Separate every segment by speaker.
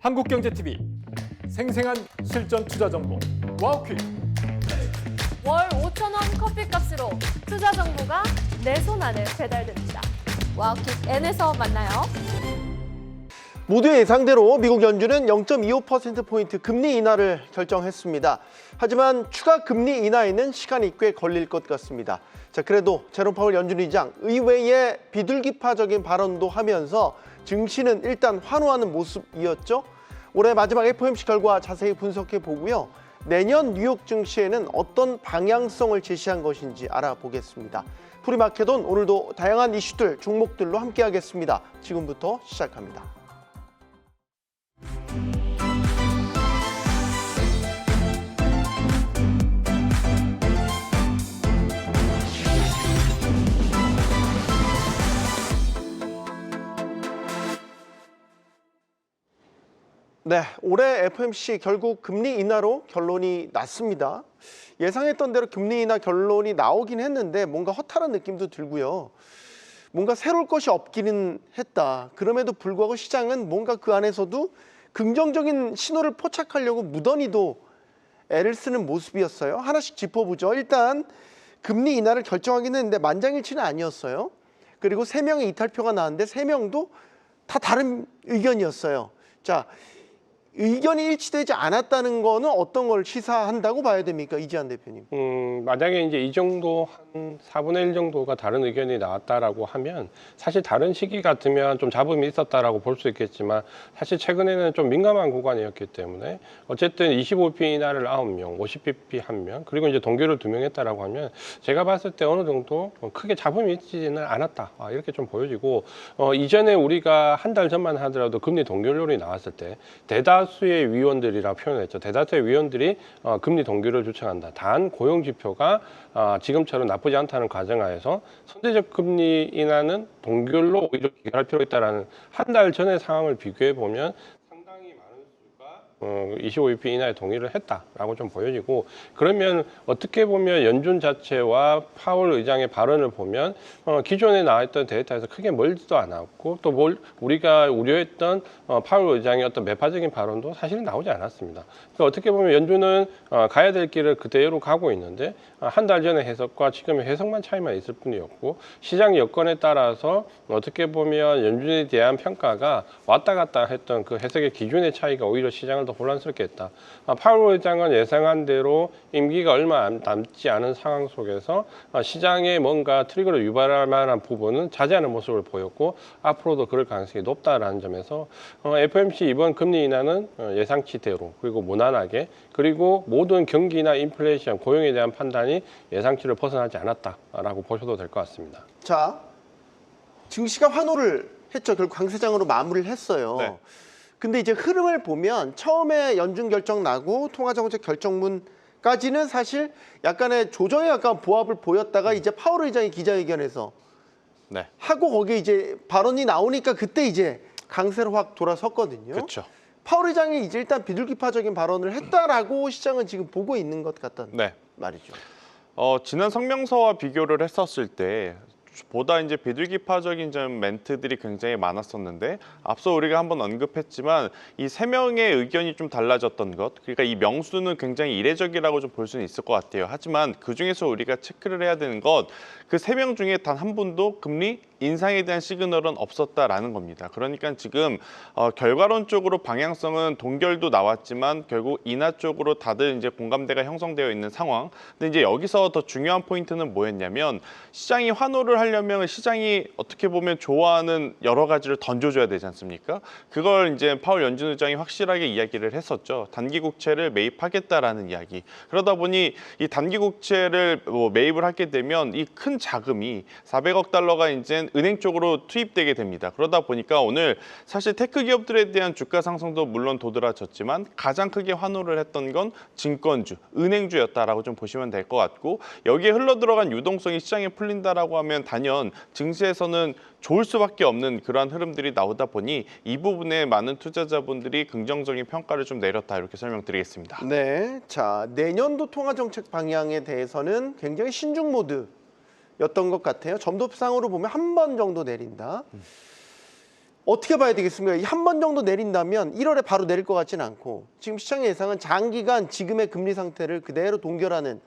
Speaker 1: 한국경제TV 생생한 실전 투자 정보 와우퀴.
Speaker 2: 월 5,000원 커피값으로 투자 정보가 내 손 안에 배달됩니다. 와우킥 N에서 만나요.
Speaker 3: 모두의 예상대로 미국 연준은 0.25%포인트 금리 인하를 결정했습니다. 하지만 추가 금리 인하에는 시간이 꽤 걸릴 것 같습니다. 자, 그래도 제롬 파월 연준 의장 의외의 비둘기파적인 발언도 하면서 증시는 일단 환호하는 모습이었죠. 올해 마지막 FOMC 결과 자세히 분석해 보고요. 내년 뉴욕 증시에는 어떤 방향성을 제시한 것인지 알아보겠습니다. 프리마켓온 오늘도 다양한 이슈들, 종목들로 함께하겠습니다. 지금부터 시작합니다. 네, 올해 FOMC 결국 금리 인하로 결론이 났습니다. 예상했던 대로 금리 인하 결론이 나오긴 했는데 뭔가 허탈한 느낌도 들고요. 뭔가 새로울 것이 없기는 했다. 그럼에도 불구하고 시장은 뭔가 그 안에서도 긍정적인 신호를 포착하려고 무던히도 애를 쓰는 모습이었어요. 하나씩 짚어보죠. 일단 금리 인하를 결정하긴 했는데 만장일치는 아니었어요. 그리고 3명의 이탈표가 나왔는데 3명도 다 다른 의견이었어요. 자, 의견이 일치되지 않았다는 거는 어떤 걸 시사한다고 봐야 됩니까, 이지한 대표님?
Speaker 4: 만약에 이제 이 정도 한 4분의 1 정도가 다른 의견이 나왔다라고 하면 사실 다른 시기 같으면 좀 잡음이 있었다라고 볼 수 있겠지만 사실 최근에는 좀 민감한 구간이었기 때문에 어쨌든 25bp 인하를 9명, 50bp 1명, 그리고 이제 동결을 2명 했다라고 하면 제가 봤을 때 어느 정도 크게 잡음이 있지는 않았다. 이렇게 좀 보여지고 이전에 우리가 한 달 전만 하더라도 금리 동결론이 나왔을 때 대다수의 위원들이라 표현했죠. 대다수의 위원들이 금리 동결을 주창한다. 단 고용 지표가 지금처럼 나쁘지 않다는 가정하에서 선제적 금리 인하는 동결로 오히려 기결할 필요가 있다라는 한 달 전의 상황을 비교해 보면 상당히 많은 수가 25bp 인하에 동의를 했다라고 좀 보여지고, 그러면 어떻게 보면 연준 자체와 파월 의장의 발언을 보면 기존에 나와있던 데이터에서 크게 멀지도 않았고, 또 우리가 우려했던 파월 의장의 어떤 매파적인 발언도 사실은 나오지 않았습니다. 그러니까 어떻게 보면 연준은 가야 될 길을 그대로 가고 있는데 한 달 전의 해석과 지금의 해석만 차이만 있을 뿐이었고, 시장 여건에 따라서 어떻게 보면 연준에 대한 평가가 왔다 갔다 했던 그 해석의 기준의 차이가 오히려 시장을 더 혼란스럽게 했다. 파월 의장은 예상한 대로 임기가 얼마 남지 않은 상황 속에서 시장에 뭔가 트리거를 유발할 만한 부분은 자제하는 모습을 보였고, 앞으로도 그럴 가능성이 높다라는 점에서 FOMC 이번 금리 인하는 예상치대로, 그리고 무난하게, 그리고 모든 경기나 인플레이션, 고용에 대한 판단이 예상치를 벗어나지 않았다라고 보셔도 될 것 같습니다.
Speaker 3: 자, 증시가 환호를 했죠. 결국 강세장으로 마무리를 했어요.
Speaker 5: 네.
Speaker 3: 근데 이제 흐름을 보면 처음에 연준 결정 나고 통화정책 결정문까지는 사실 약간의 조정에 가까운 보합을 보였다가 이제 파월 의장이 기자회견에서
Speaker 5: 네.
Speaker 3: 하고 거기에 이제 발언이 나오니까 그때 이제 강세로 확 돌아섰거든요.
Speaker 5: 그렇죠.
Speaker 3: 파월 의장이 이제 일단 비둘기파적인 발언을 했다라고 시장은 지금 보고 있는 것 같다는
Speaker 5: 네.
Speaker 3: 말이죠.
Speaker 5: 지난 성명서와 비교를 했었을 때 보다 이제 비둘기파적인 좀 멘트들이 굉장히 많았었는데, 앞서 우리가 한번 언급했지만 이 3명의 의견이 좀 달라졌던 것, 그러니까 이 명수는 굉장히 이례적이라고 좀 볼 수는 있을 것 같아요. 하지만 그중에서 우리가 체크를 해야 되는 것, 그 3명 중에 단 한 분도 금리 인상에 대한 시그널은 없었다라는 겁니다. 그러니까 지금 결과론적으로 방향성은 동결도 나왔지만 결국 인하 쪽으로 다들 이제 공감대가 형성되어 있는 상황. 근데 이제 여기서 더 중요한 포인트는 뭐였냐면, 시장이 환호를 하려면 시장이 어떻게 보면 좋아하는 여러 가지를 던져줘야 되지 않습니까? 그걸 이제 파월 연준 의장이 확실하게 이야기를 했었죠. 단기 국채를 매입하겠다라는 이야기. 그러다 보니 이 단기 국채를 매입을 하게 되면 이 큰 자금이 400억 달러가 이제 은행 쪽으로 투입되게 됩니다. 그러다 보니까 오늘 사실 테크 기업들에 대한 주가 상승도 물론 도드라졌지만 가장 크게 환호를 했던 건 증권주, 은행주였다라고 좀 보시면 될 것 같고, 여기에 흘러들어간 유동성이 시장에 풀린다라고 하면 단연 증시에서는 좋을 수밖에 없는 그러한 흐름들이 나오다 보니 이 부분에 많은 투자자분들이 긍정적인 평가를 좀 내렸다, 이렇게 설명드리겠습니다.
Speaker 3: 네, 자, 내년도 통화정책 방향에 대해서는 굉장히 신중 모드였던 것 같아요. 점도상으로 보면 한 번 정도 내린다. 어떻게 봐야 되겠습니까? 한 번 정도 내린다면 1월에 바로 내릴 것 같지는 않고 지금 시장의 예상은 장기간 지금의 금리 상태를 그대로 동결하는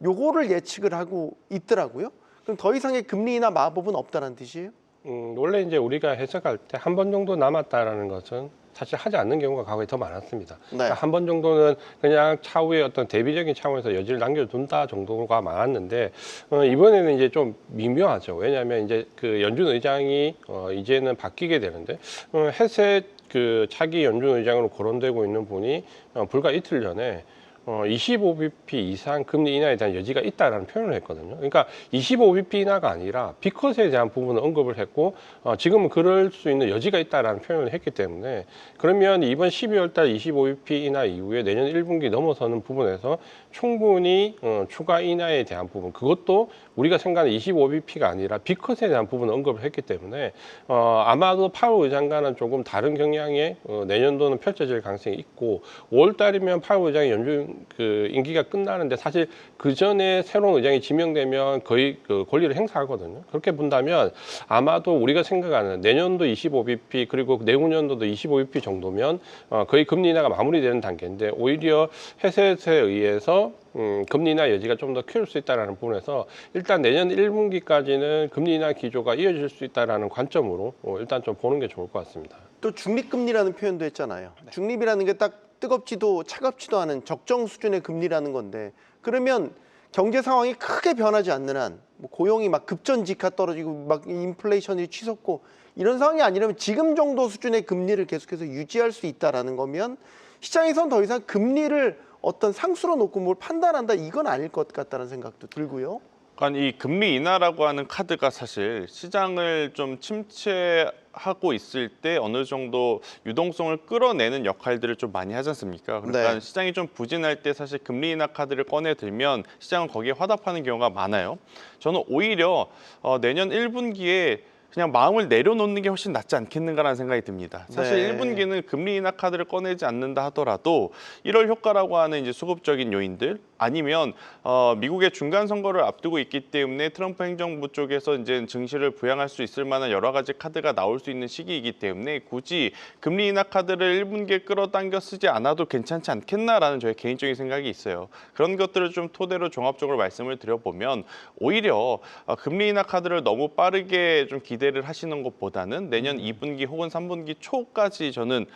Speaker 3: 요거를 예측을 하고 있더라고요. 그럼 더 이상의 금리 인하 마법은 없다는 뜻이에요?
Speaker 4: 원래 이제 우리가 해석할 때 한 번 정도 남았다라는 것은 사실 하지 않는 경우가 과거에 더 많았습니다.
Speaker 3: 네.
Speaker 4: 그러니까 한 번 정도는 그냥 차후에 어떤 대비적인 차원에서 여지를 남겨둔다 정도가 많았는데 이번에는 이제 좀 미묘하죠. 왜냐하면 이제 그 연준 의장이 이제는 바뀌게 되는데 해셋 그 차기 연준 의장으로 거론되고 있는 분이 불과 이틀 전에 25bp 이상 금리 인하에 대한 여지가 있다라는 표현을 했거든요. 그러니까 25bp 인하가 아니라 B컷에 대한 부분을 언급을 했고 지금은 그럴 수 있는 여지가 있다라는 표현을 했기 때문에 그러면 이번 12월 달 25bp 인하 이후에 내년 1분기 넘어서는 부분에서 충분히 추가 인하에 대한 부분 그것도 우리가 생각하는 25bp가 아니라 B컷에 대한 부분을 언급을 했기 때문에 아마도 파월 의장과는 조금 다른 경향의 내년도는 펼쳐질 가능성이 있고 5월 달이면 파월 의장이 연준 그 임기가 끝나는데 사실 그 전에 새로운 의장이 지명되면 거의 그 권리를 행사하거든요. 그렇게 본다면 아마도 우리가 생각하는 내년도 25bp 그리고 내후년도도 25bp 정도면 거의 금리 인하가 마무리되는 단계인데 오히려 해셋에 의해서 금리 인하 여지가 좀 더 키울 수 있다는 부분에서 일단 내년 1분기까지는 금리 인하 기조가 이어질 수 있다는 관점으로 일단 좀 보는 게 좋을 것 같습니다.
Speaker 3: 또 중립금리라는 표현도 했잖아요. 중립이라는 게 딱 뜨겁지도 차갑지도 않은 적정 수준의 금리라는 건데 그러면 경제 상황이 크게 변하지 않는 한 뭐 고용이 막 급전직하 떨어지고 막 인플레이션이 치솟고 이런 상황이 아니라면 지금 정도 수준의 금리를 계속해서 유지할 수 있다라는 거면 시장에선 더 이상 금리를 어떤 상수로 놓고 뭘 판단한다 이건 아닐 것 같다는 생각도 들고요.
Speaker 5: 그러니까 이 금리 인하라고 하는 카드가 사실 시장을 좀 침체하고 있을 때 어느 정도 유동성을 끌어내는 역할들을 좀 많이 하지 않습니까? 그러니까
Speaker 3: 네.
Speaker 5: 시장이 좀 부진할 때 사실 금리 인하 카드를 꺼내 들면 시장은 거기에 화답하는 경우가 많아요. 저는 오히려 내년 1분기에 그냥 마음을 내려놓는 게 훨씬 낫지 않겠는가라는 생각이 듭니다. 사실
Speaker 3: 네.
Speaker 5: 1분기는 금리 인하 카드를 꺼내지 않는다 하더라도 1월 효과라고 하는 이제 수급적인 요인들 아니면 미국의 중간 선거를 앞두고 있기 때문에 트럼프 행정부 쪽에서 이제 증시를 부양할 수 있을 만한 여러 가지 카드가 나올 수 있는 시기이기 때문에 굳이 금리 인하 카드를 1분기에 끌어당겨 쓰지 않아도 괜찮지 않겠나라는 저의 개인적인 생각이 있어요. 그런 것들을 좀 토대로 종합적으로 말씀을 드려보면 오히려 금리 인하 카드를 너무 빠르게 좀 기대를 하시는 것보다는 내년 2분기 혹은 3분기 초까지 저는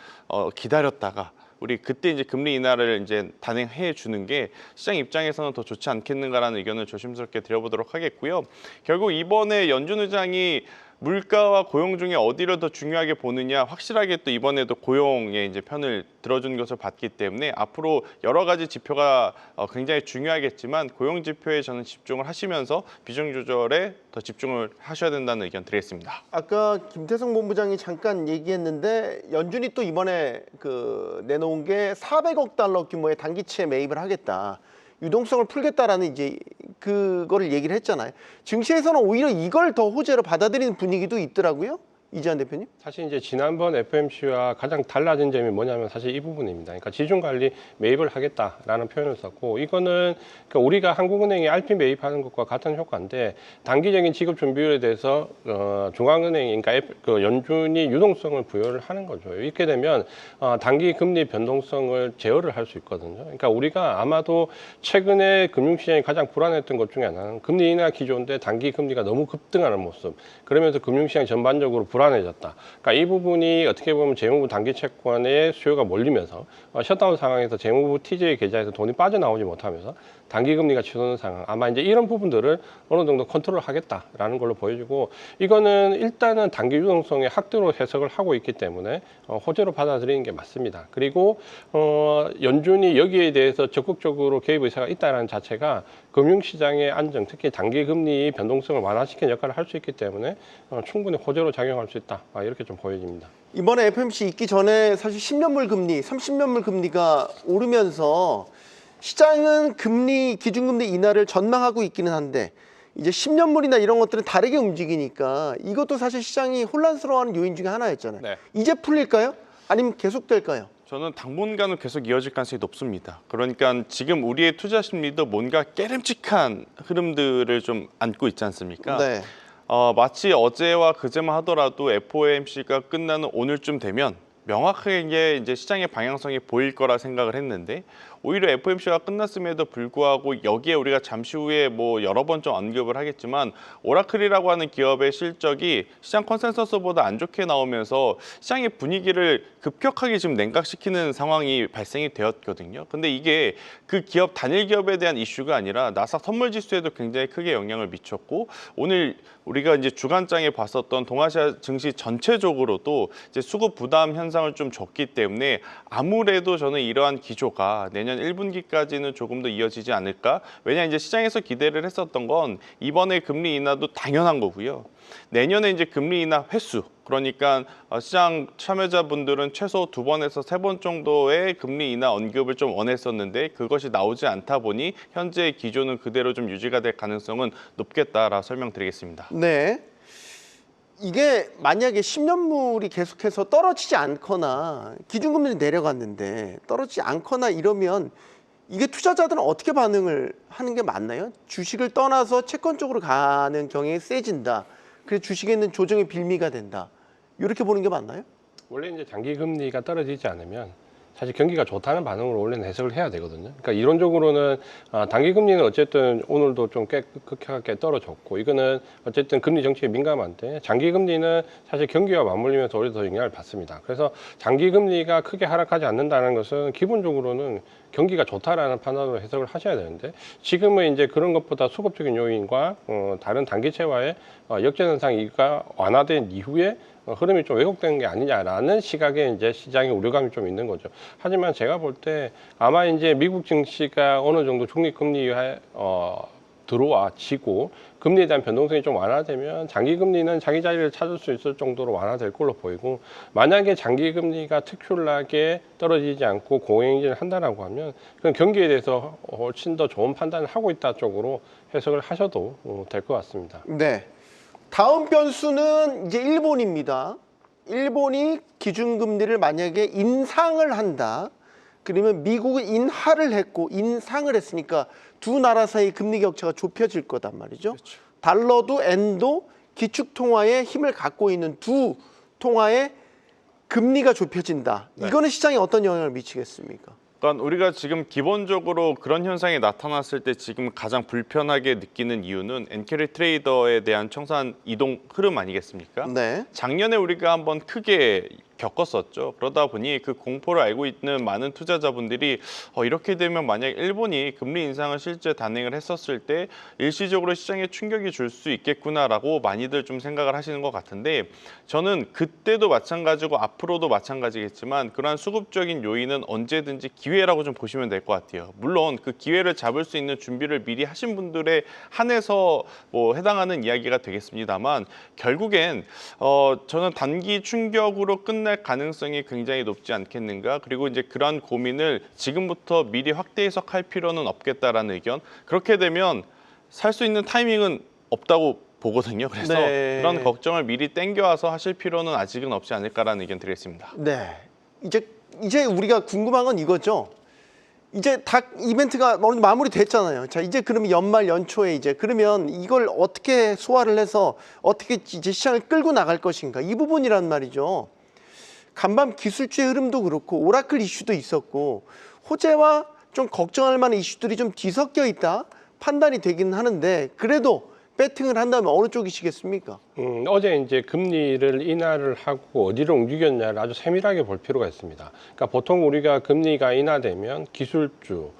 Speaker 5: 기다렸다가 우리 그때 이제 금리 인하를 이제 단행해 주는 게 시장 입장에서는 더 좋지 않겠는가라는 의견을 조심스럽게 드려보도록 하겠고요. 결국 이번에 연준 의장이 물가와 고용 중에 어디를 더 중요하게 보느냐 확실하게 또 이번에도 고용의 이제 편을 들어준 것을 봤기 때문에 앞으로 여러 가지 지표가 굉장히 중요하겠지만 고용 지표에 저는 집중을 하시면서 비중 조절에 더 집중을 하셔야 된다는 의견 드리겠습니다.
Speaker 3: 아까 김태성 본부장이 잠깐 얘기했는데 연준이 또 이번에 내놓은 게 400억 달러 규모의 단기채 매입을 하겠다. 유동성을 풀겠다라는 이제 그거를 얘기를 했잖아요. 증시에서는 오히려 이걸 더 호재로 받아들이는 분위기도 있더라고요. 이지한 대표님.
Speaker 4: 사실 이제 지난번 FOMC와 가장 달라진 점이 뭐냐면 사실 이 부분입니다. 그러니까 지중 관리 매입을 하겠다라는 표현을 썼고 이거는 그러니까 우리가 한국은행이 RP 매입하는 것과 같은 효과인데 단기적인 지급 준비율에 대해서 중앙은행이 그러니까 그 연준이 유동성을 부여를 하는 거죠. 이렇게 되면 단기 금리 변동성을 제어를 할 수 있거든요. 그러니까 우리가 아마도 최근에 금융시장이 가장 불안했던 것 중에 하나는 금리 인하 기조인데 단기 금리가 너무 급등하는 모습. 그러면서 금융시장 전반적으로 불안해졌다. 그러니까 이 부분이 어떻게 보면 재무부 단기 채권의 수요가 몰리면서 셧다운 상황에서 재무부 TJ 계좌에서 돈이 빠져나오지 못하면서 단기 금리가 치솟는 상황. 아마 이제 이런 부분들을 어느 정도 컨트롤하겠다라는 걸로 보여지고 이거는 일단은 단기 유동성의 확대로 해석을 하고 있기 때문에 호재로 받아들이는 게 맞습니다. 그리고 연준이 여기에 대해서 적극적으로 개입 의사가 있다는 자체가 금융시장의 안정, 특히 단기 금리 변동성을 완화시키는 역할을 할 수 있기 때문에 충분히 호재로 작용할 수 있다. 이렇게 좀 보여집니다.
Speaker 3: 이번에 FOMC 있기 전에 사실 10년물 금리, 30년물 금리가 오르면서 시장은 금리, 기준금리 인하를 전망하고 있기는 한데 이제 10년물이나 이런 것들은 다르게 움직이니까 이것도 사실 시장이 혼란스러워하는 요인 중에 하나였잖아요.
Speaker 5: 네.
Speaker 3: 이제 풀릴까요? 아니면 계속될까요?
Speaker 5: 저는 당분간은 계속 이어질 가능성이 높습니다. 그러니까 지금 우리의 투자 심리도 뭔가 깨름칙한 흐름들을 좀 안고 있지 않습니까?
Speaker 3: 네.
Speaker 5: 마치 어제와 그제만 하더라도 FOMC가 끝나는 오늘쯤 되면 명확하게 이제 시장의 방향성이 보일 거라 생각을 했는데 오히려 FOMC가 끝났음에도 불구하고 여기에 우리가 잠시 후에 뭐 여러 번 좀 언급을 하겠지만 오라클이라고 하는 기업의 실적이 시장 컨센서스보다 안 좋게 나오면서 시장의 분위기를 급격하게 지금 냉각시키는 상황이 발생이 되었거든요. 근데 이게 그 기업 단일 기업에 대한 이슈가 아니라 나스닥 선물 지수에도 굉장히 크게 영향을 미쳤고 오늘 우리가 이제 주간장에 봤었던 동아시아 증시 전체적으로도 이제 수급 부담 현상을 좀 줬기 때문에 아무래도 저는 이러한 기조가 내년 1분기까지는 조금 더 이어지지 않을까? 왜냐 이제 시장에서 기대를 했었던 건 이번에 금리 인하도 당연한 거고요. 내년에 이제 금리 인하 횟수 그러니까 시장 참여자분들은 최소 2번에서 3번 정도의 금리 인하 언급을 좀 원했었는데 그것이 나오지 않다 보니 현재의 기조는 그대로 좀 유지가 될 가능성은 높겠다라고 설명드리겠습니다.
Speaker 3: 네. 이게 만약에 10년물이 계속해서 떨어지지 않거나 기준금리 내려갔는데 떨어지지 않거나 이러면 이게 투자자들은 어떻게 반응을 하는 게 맞나요? 주식을 떠나서 채권 쪽으로 가는 경향이 세진다. 그래서 주식에는 조정의 빌미가 된다. 이렇게 보는 게 맞나요?
Speaker 4: 원래 이제 장기 금리가 떨어지지 않으면 사실 경기가 좋다는 반응으로 원래는 해석을 해야 되거든요. 그러니까 이론적으로는 단기 금리는 어쨌든 오늘도 좀 꽤 급격하게 떨어졌고 이거는 어쨌든 금리 정책에 민감한데 장기 금리는 사실 경기와 맞물리면서 오히려 더 영향을 받습니다. 그래서 장기 금리가 크게 하락하지 않는다는 것은 기본적으로는 경기가 좋다라는 판단으로 해석을 하셔야 되는데 지금은 이제 그런 것보다 수급적인 요인과 다른 단기채와의 역전 현상이 완화된 이후에 흐름이 좀 왜곡된 게 아니냐라는 시각에 이제 시장의 우려감이 좀 있는 거죠. 하지만 제가 볼 때 아마 이제 미국 증시가 어느 정도 중립금리에 들어와지고 금리에 대한 변동성이 좀 완화되면 장기 금리는 자기 자리를 찾을 수 있을 정도로 완화될 걸로 보이고 만약에 장기 금리가 특출나게 떨어지지 않고 공행진을 한다라고 하면 그건 경기에 대해서 훨씬 더 좋은 판단을 하고 있다 쪽으로 해석을 하셔도 될 것 같습니다.
Speaker 3: 네. 다음 변수는 이제 일본입니다. 일본이 기준금리를 만약에 인상을 한다. 그러면 미국은 인하를 했고 인상을 했으니까 두 나라 사이 금리 격차가 좁혀질 거단 말이죠. 그렇죠. 달러도 엔도 기축통화에 힘을 갖고 있는 두 통화의 금리가 좁혀진다.
Speaker 4: 네.
Speaker 3: 이거는 시장에 어떤 영향을 미치겠습니까?
Speaker 5: 그러니까 우리가 지금 기본적으로 그런 현상이 나타났을 때 지금 가장 불편하게 느끼는 이유는 엔캐리 트레이더에 대한 청산 이동 흐름 아니겠습니까?
Speaker 3: 네.
Speaker 5: 작년에 우리가 한번 크게 겪었었죠. 그러다 보니 그 공포를 알고 있는 많은 투자자분들이 이렇게 되면 만약 일본이 금리 인상을 실제 단행을 했었을 때 일시적으로 시장에 충격이 줄 수 있겠구나라고 많이들 좀 생각을 하시는 것 같은데 저는 그때도 마찬가지고 앞으로도 마찬가지겠지만 그러한 수급적인 요인은 언제든지 기회라고 좀 보시면 될 것 같아요. 물론 그 기회를 잡을 수 있는 준비를 미리 하신 분들에 한해서 뭐 해당하는 이야기가 되겠습니다만 결국엔 저는 단기 충격으로 끝날 가능성이 굉장히 높지 않겠는가. 그리고 이제 그러한 고민을 지금부터 미리 확대 해석할 필요는 없겠다라는 의견. 그렇게 되면 살 수 있는 타이밍은 없다고 보거든요. 그래서
Speaker 3: 네.
Speaker 5: 그런 걱정을 미리 땡겨와서 하실 필요는 아직은 없지 않을까라는 의견 드리겠습니다.
Speaker 3: 네. 이제 우리가 궁금한 건 이거죠. 이제 다 이벤트가 어느 정도 마무리됐잖아요. 자, 이제 그러면 연말 연초에 이제 그러면 이걸 어떻게 소화를 해서 어떻게 이제 시장을 끌고 나갈 것인가 이 부분이란 말이죠. 간밤 기술주의 흐름도 그렇고 오라클 이슈도 있었고 호재와 좀 걱정할 만한 이슈들이 좀 뒤섞여 있다 판단이 되긴 하는데 그래도 배팅을 한다면 어느 쪽이시겠습니까?
Speaker 4: 어제 이제 금리를 인하를 하고 어디로 움직였냐를 아주 세밀하게 볼 필요가 있습니다. 그러니까 보통 우리가 금리가 인하되면 기술주,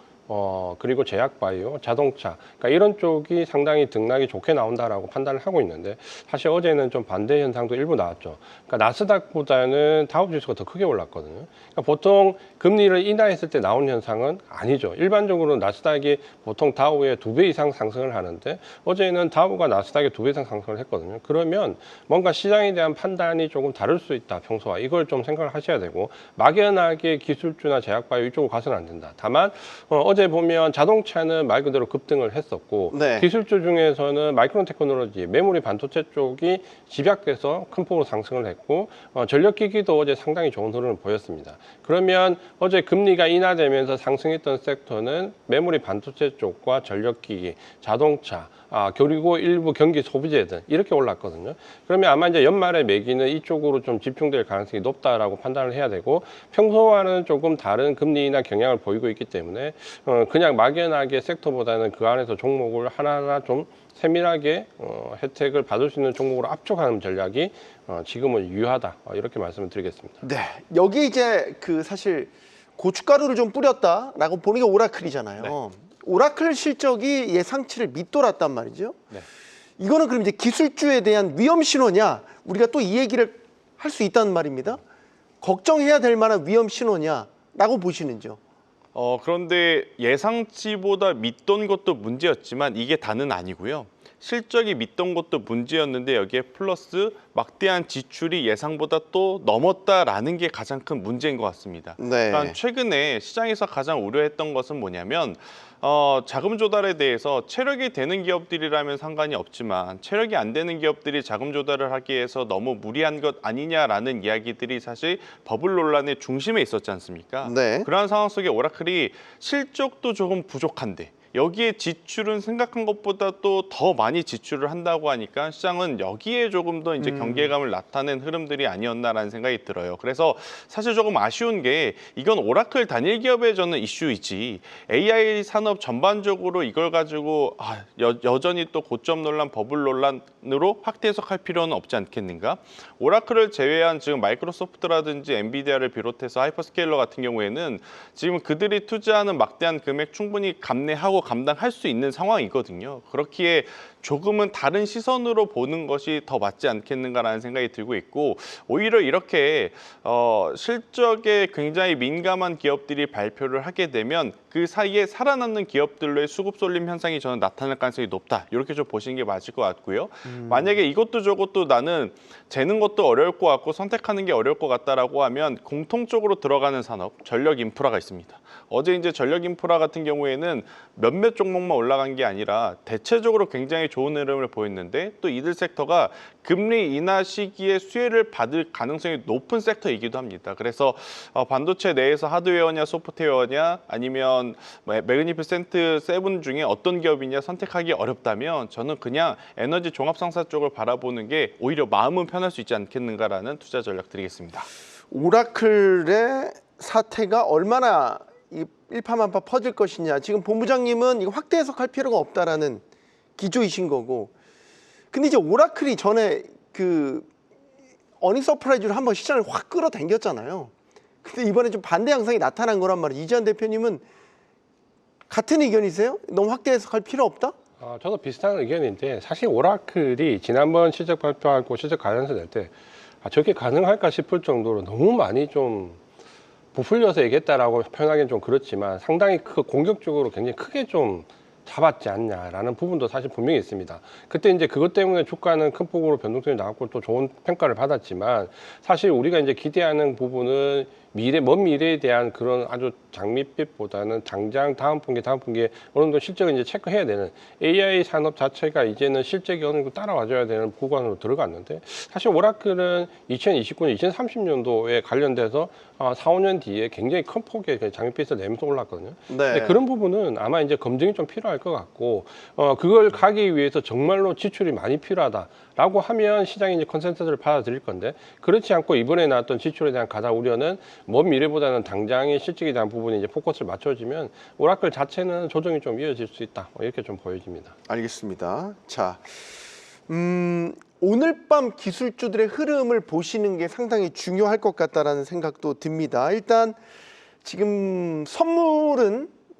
Speaker 4: 그리고 제약바이오, 자동차, 그러니까 이런 쪽이 상당히 등락이 좋게 나온다라고 판단을 하고 있는데 사실 어제는 좀 반대 현상도 일부 나왔죠. 그러니까 나스닥보다는 다우지수가 더 크게 올랐거든요. 그러니까 보통 금리를 인하했을 때 나온 현상은 아니죠. 일반적으로 나스닥이 보통 다우의 2배 이상 상승을 하는데 어제는 다우가 나스닥의 2배 이상 상승을 했거든요. 그러면 뭔가 시장에 대한 판단이 조금 다를 수 있다, 평소와. 이걸 좀 생각을 하셔야 되고 막연하게 기술주나 제약바이오 이쪽으로 가서는 안 된다. 다만 어제 어제 보면 자동차는 말 그대로 급등을 했었고
Speaker 3: 네.
Speaker 4: 기술주 중에서는 마이크론 테크놀로지, 메모리 반도체 쪽이 집약돼서 큰 폭으로 상승을 했고 전력기기도 어제 상당히 좋은 흐름을 보였습니다. 그러면 어제 금리가 인하되면서 상승했던 섹터는 메모리 반도체 쪽과 전력기기, 자동차, 그리고 일부 경기 소비재들 이렇게 올랐거든요. 그러면 아마 이제 연말에 매기는 이쪽으로 좀 집중될 가능성이 높다라고 판단을 해야 되고 평소와는 조금 다른 금리 인하 경향을 보이고 있기 때문에 그냥 막연하게 섹터보다는 그 안에서 종목을 하나하나 좀 세밀하게 혜택을 받을 수 있는 종목으로 압축하는 전략이 지금은 유효하다 이렇게 말씀을 드리겠습니다.
Speaker 3: 네, 여기 이제 그 사실 고춧가루를 좀 뿌렸다라고 보는 게 오라클이잖아요.
Speaker 5: 네.
Speaker 3: 오라클 실적이 예상치를 밑돌았단 말이죠.
Speaker 5: 네.
Speaker 3: 이거는 그럼 이제 기술주에 대한 위험 신호냐? 우리가 또 이 얘기를 할 수 있다는 말입니다. 걱정해야 될 만한 위험 신호냐라고 보시는지요?
Speaker 5: 그런데 예상치보다 밑돈 것도 문제였지만 이게 다는 아니고요. 실적이 밑돈 것도 문제였는데 여기에 플러스 막대한 지출이 예상보다 또 넘었다라는 게 가장 큰 문제인 것 같습니다.
Speaker 3: 네.
Speaker 5: 그러니까 최근에 시장에서 가장 우려했던 것은 뭐냐면 자금 조달에 대해서 체력이 되는 기업들이라면 상관이 없지만 체력이 안 되는 기업들이 자금 조달을 하기 위해서 너무 무리한 것 아니냐라는 이야기들이 사실 버블 논란의 중심에 있었지 않습니까?
Speaker 3: 네.
Speaker 5: 그러한 상황 속에 오라클이 실적도 조금 부족한데 여기에 지출은 생각한 것보다 또 더 많이 지출을 한다고 하니까 시장은 여기에 조금 더 이제 경계감을 나타낸 흐름들이 아니었나라는 생각이 들어요. 그래서 사실 조금 아쉬운 게 이건 오라클 단일 기업의 저는 이슈이지 AI 산업 전반적으로 이걸 가지고 여전히 또 고점 논란, 버블 논란으로 확대 해석할 필요는 없지 않겠는가? 오라클을 제외한 지금 마이크로소프트라든지 엔비디아를 비롯해서 하이퍼스케일러 같은 경우에는 지금 그들이 투자하는 막대한 금액 충분히 감내하고 감당할 수 있는 상황이거든요. 그렇기에 조금은 다른 시선으로 보는 것이 더 맞지 않겠는가라는 생각이 들고 있고 오히려 이렇게 실적에 굉장히 민감한 기업들이 발표를 하게 되면 그 사이에 살아남는 기업들로의 수급 쏠림 현상이 저는 나타날 가능성이 높다. 이렇게 좀 보시는 게 맞을 것 같고요. 만약에 이것도 저것도 나는 재는 것도 어려울 것 같고 선택하는 게 어려울 것 같다라고 하면 공통적으로 들어가는 산업, 전력 인프라가 있습니다. 어제 이제 전력 인프라 같은 경우에는 몇몇 종목만 올라간 게 아니라 대체적으로 굉장히 좋은 흐름을 보였는데 또 이들 섹터가 금리 인하 시기에 수혜를 받을 가능성이 높은 섹터이기도 합니다. 그래서 반도체 내에서 하드웨어냐 소프트웨어냐 아니면 매그니피센트 7 중에 어떤 기업이냐 선택하기 어렵다면 저는 그냥 에너지 종합상사 쪽을 바라보는 게 오히려 마음은 편할 수 있지 않겠는가라는 투자 전략 드리겠습니다.
Speaker 3: 오라클의 사태가 얼마나 일파만파 퍼질 것이냐. 지금 본부장님은 이거 확대 해석할 필요가 없다라는 기조이신 거고. 근데 이제 오라클이 전에 그 어닝 서프라이즈로 한번 시장을 확 끌어당겼잖아요. 근데 이번에 좀 반대 양상이 나타난 거란 말이에요. 이지한 대표님은 같은 의견이세요? 너무 확대 해석할 필요 없다?
Speaker 4: 저도 비슷한 의견인데 사실 오라클이 지난번 실적 발표하고 실적 가이던스 낼 때 저게 가능할까 싶을 정도로 너무 많이 좀 부풀려서 얘기했다라고 표현하기는 좀 그렇지만 상당히 공격적으로 굉장히 크게 좀 잡았지 않냐라는 부분도 사실 분명히 있습니다. 그때 이제 그것 때문에 주가는 큰 폭으로 변동성이 나왔고 또 좋은 평가를 받았지만 사실 우리가 이제 기대하는 부분은 먼 미래에 대한 그런 아주 장밋빛보다는 당장 다음 분기에 어느 정도 실적을 이제 체크해야 되는 AI 산업 자체가 이제는 실적이 어느 정도 따라와줘야 되는 구간으로 들어갔는데 사실 오라클은 2029년, 2030년도에 관련돼서 4, 5년 뒤에 굉장히 큰 폭의 장밋빛을 내면서 올랐거든요.
Speaker 3: 네.
Speaker 4: 근데 그런 부분은 아마 이제 검증이 좀 필요할 것 같고 그걸 가기 위해서 정말로 지출이 많이 필요하다라고 하면 시장이 이제 컨센서스를 받아들일 건데 그렇지 않고 이번에 나왔던 지출에 대한 가장 우려는 먼 미래보다는 당장의 실적에 대한 부분이 이제 포커스를 맞춰지면 오라클 자체는 조정이 좀 이어질 수 있다 이렇게 좀 보여집니다.
Speaker 3: 알겠습니다. 자, 오늘 밤 기술주들의 흐름을 보시는 게 상당히 중요할 것 같다라는 생각도 듭니다. 일단 지금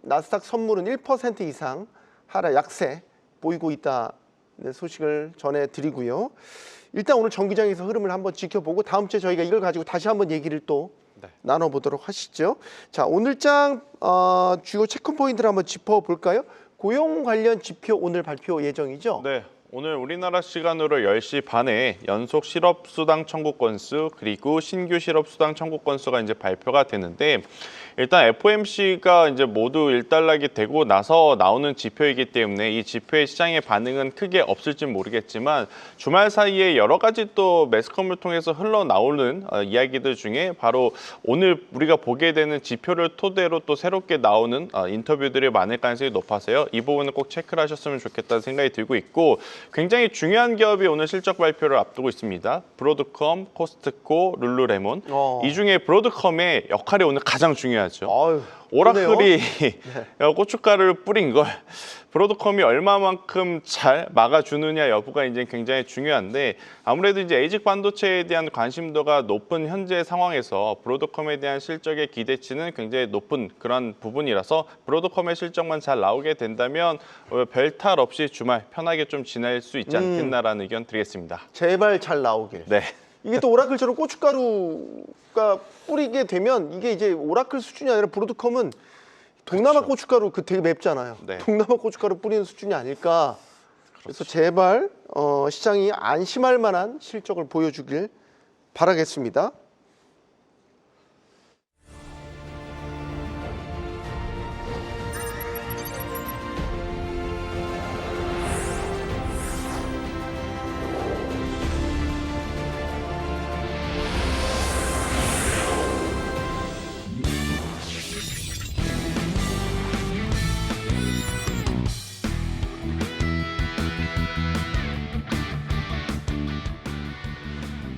Speaker 3: 나스닥 선물은 1% 이상 하락 약세 보이고 있다는 소식을 전해드리고요. 일단 오늘 정기장에서 흐름을 한번 지켜보고 다음 주에 저희가 이걸 가지고 다시 한번 얘기를 또 나눠보도록 하시죠. 자, 오늘장 주요 체크 포인트를 한번 짚어볼까요? 고용 관련 지표 오늘 발표 예정이죠?
Speaker 5: 네. 오늘 우리나라 시간으로 10시 반에 연속 실업수당 청구 건수 그리고 신규 실업수당 청구 건수가 이제 발표가 되는데 일단 FOMC가 이제 모두 일단락이 되고 나서 나오는 지표이기 때문에 이 지표의 시장의 반응은 크게 없을진 모르겠지만 주말 사이에 여러 가지 또 매스컴을 통해서 흘러나오는 이야기들 중에 바로 오늘 우리가 보게 되는 지표를 토대로 또 새롭게 나오는 인터뷰들이 많을 가능성이 높아서요. 이 부분은 꼭 체크를 하셨으면 좋겠다는 생각이 들고 있고 굉장히 중요한 기업이 오늘 실적 발표를 앞두고 있습니다. 브로드컴, 코스트코, 룰루레몬. 이 중에 브로드컴의 역할이 오늘 가장 중요하죠.
Speaker 3: 아유,
Speaker 5: 오라클이 고춧가루를 뿌린 걸 브로드컴이 얼마만큼 잘 막아주느냐 여부가 이제 굉장히 중요한데 아무래도 이제 에이직 반도체에 대한 관심도가 높은 현재 상황에서 브로드컴에 대한 실적의 기대치는 굉장히 높은 그런 부분이라서 브로드컴의 실적만 잘 나오게 된다면 별 탈 없이 주말 편하게 좀 지낼 수 있지 않겠나라는 의견 드리겠습니다.
Speaker 3: 제발 잘 나오길.
Speaker 5: 네.
Speaker 3: 이게 또 오라클처럼 고춧가루가 뿌리게 되면 이게 이제 오라클 수준이 아니라 브로드컴은 동남아 고춧가루 그 되게 맵잖아요.
Speaker 5: 네.
Speaker 3: 동남아 고춧가루 뿌리는 수준이 아닐까. 그래서 제발 시장이 안심할 만한 실적을 보여주길 바라겠습니다.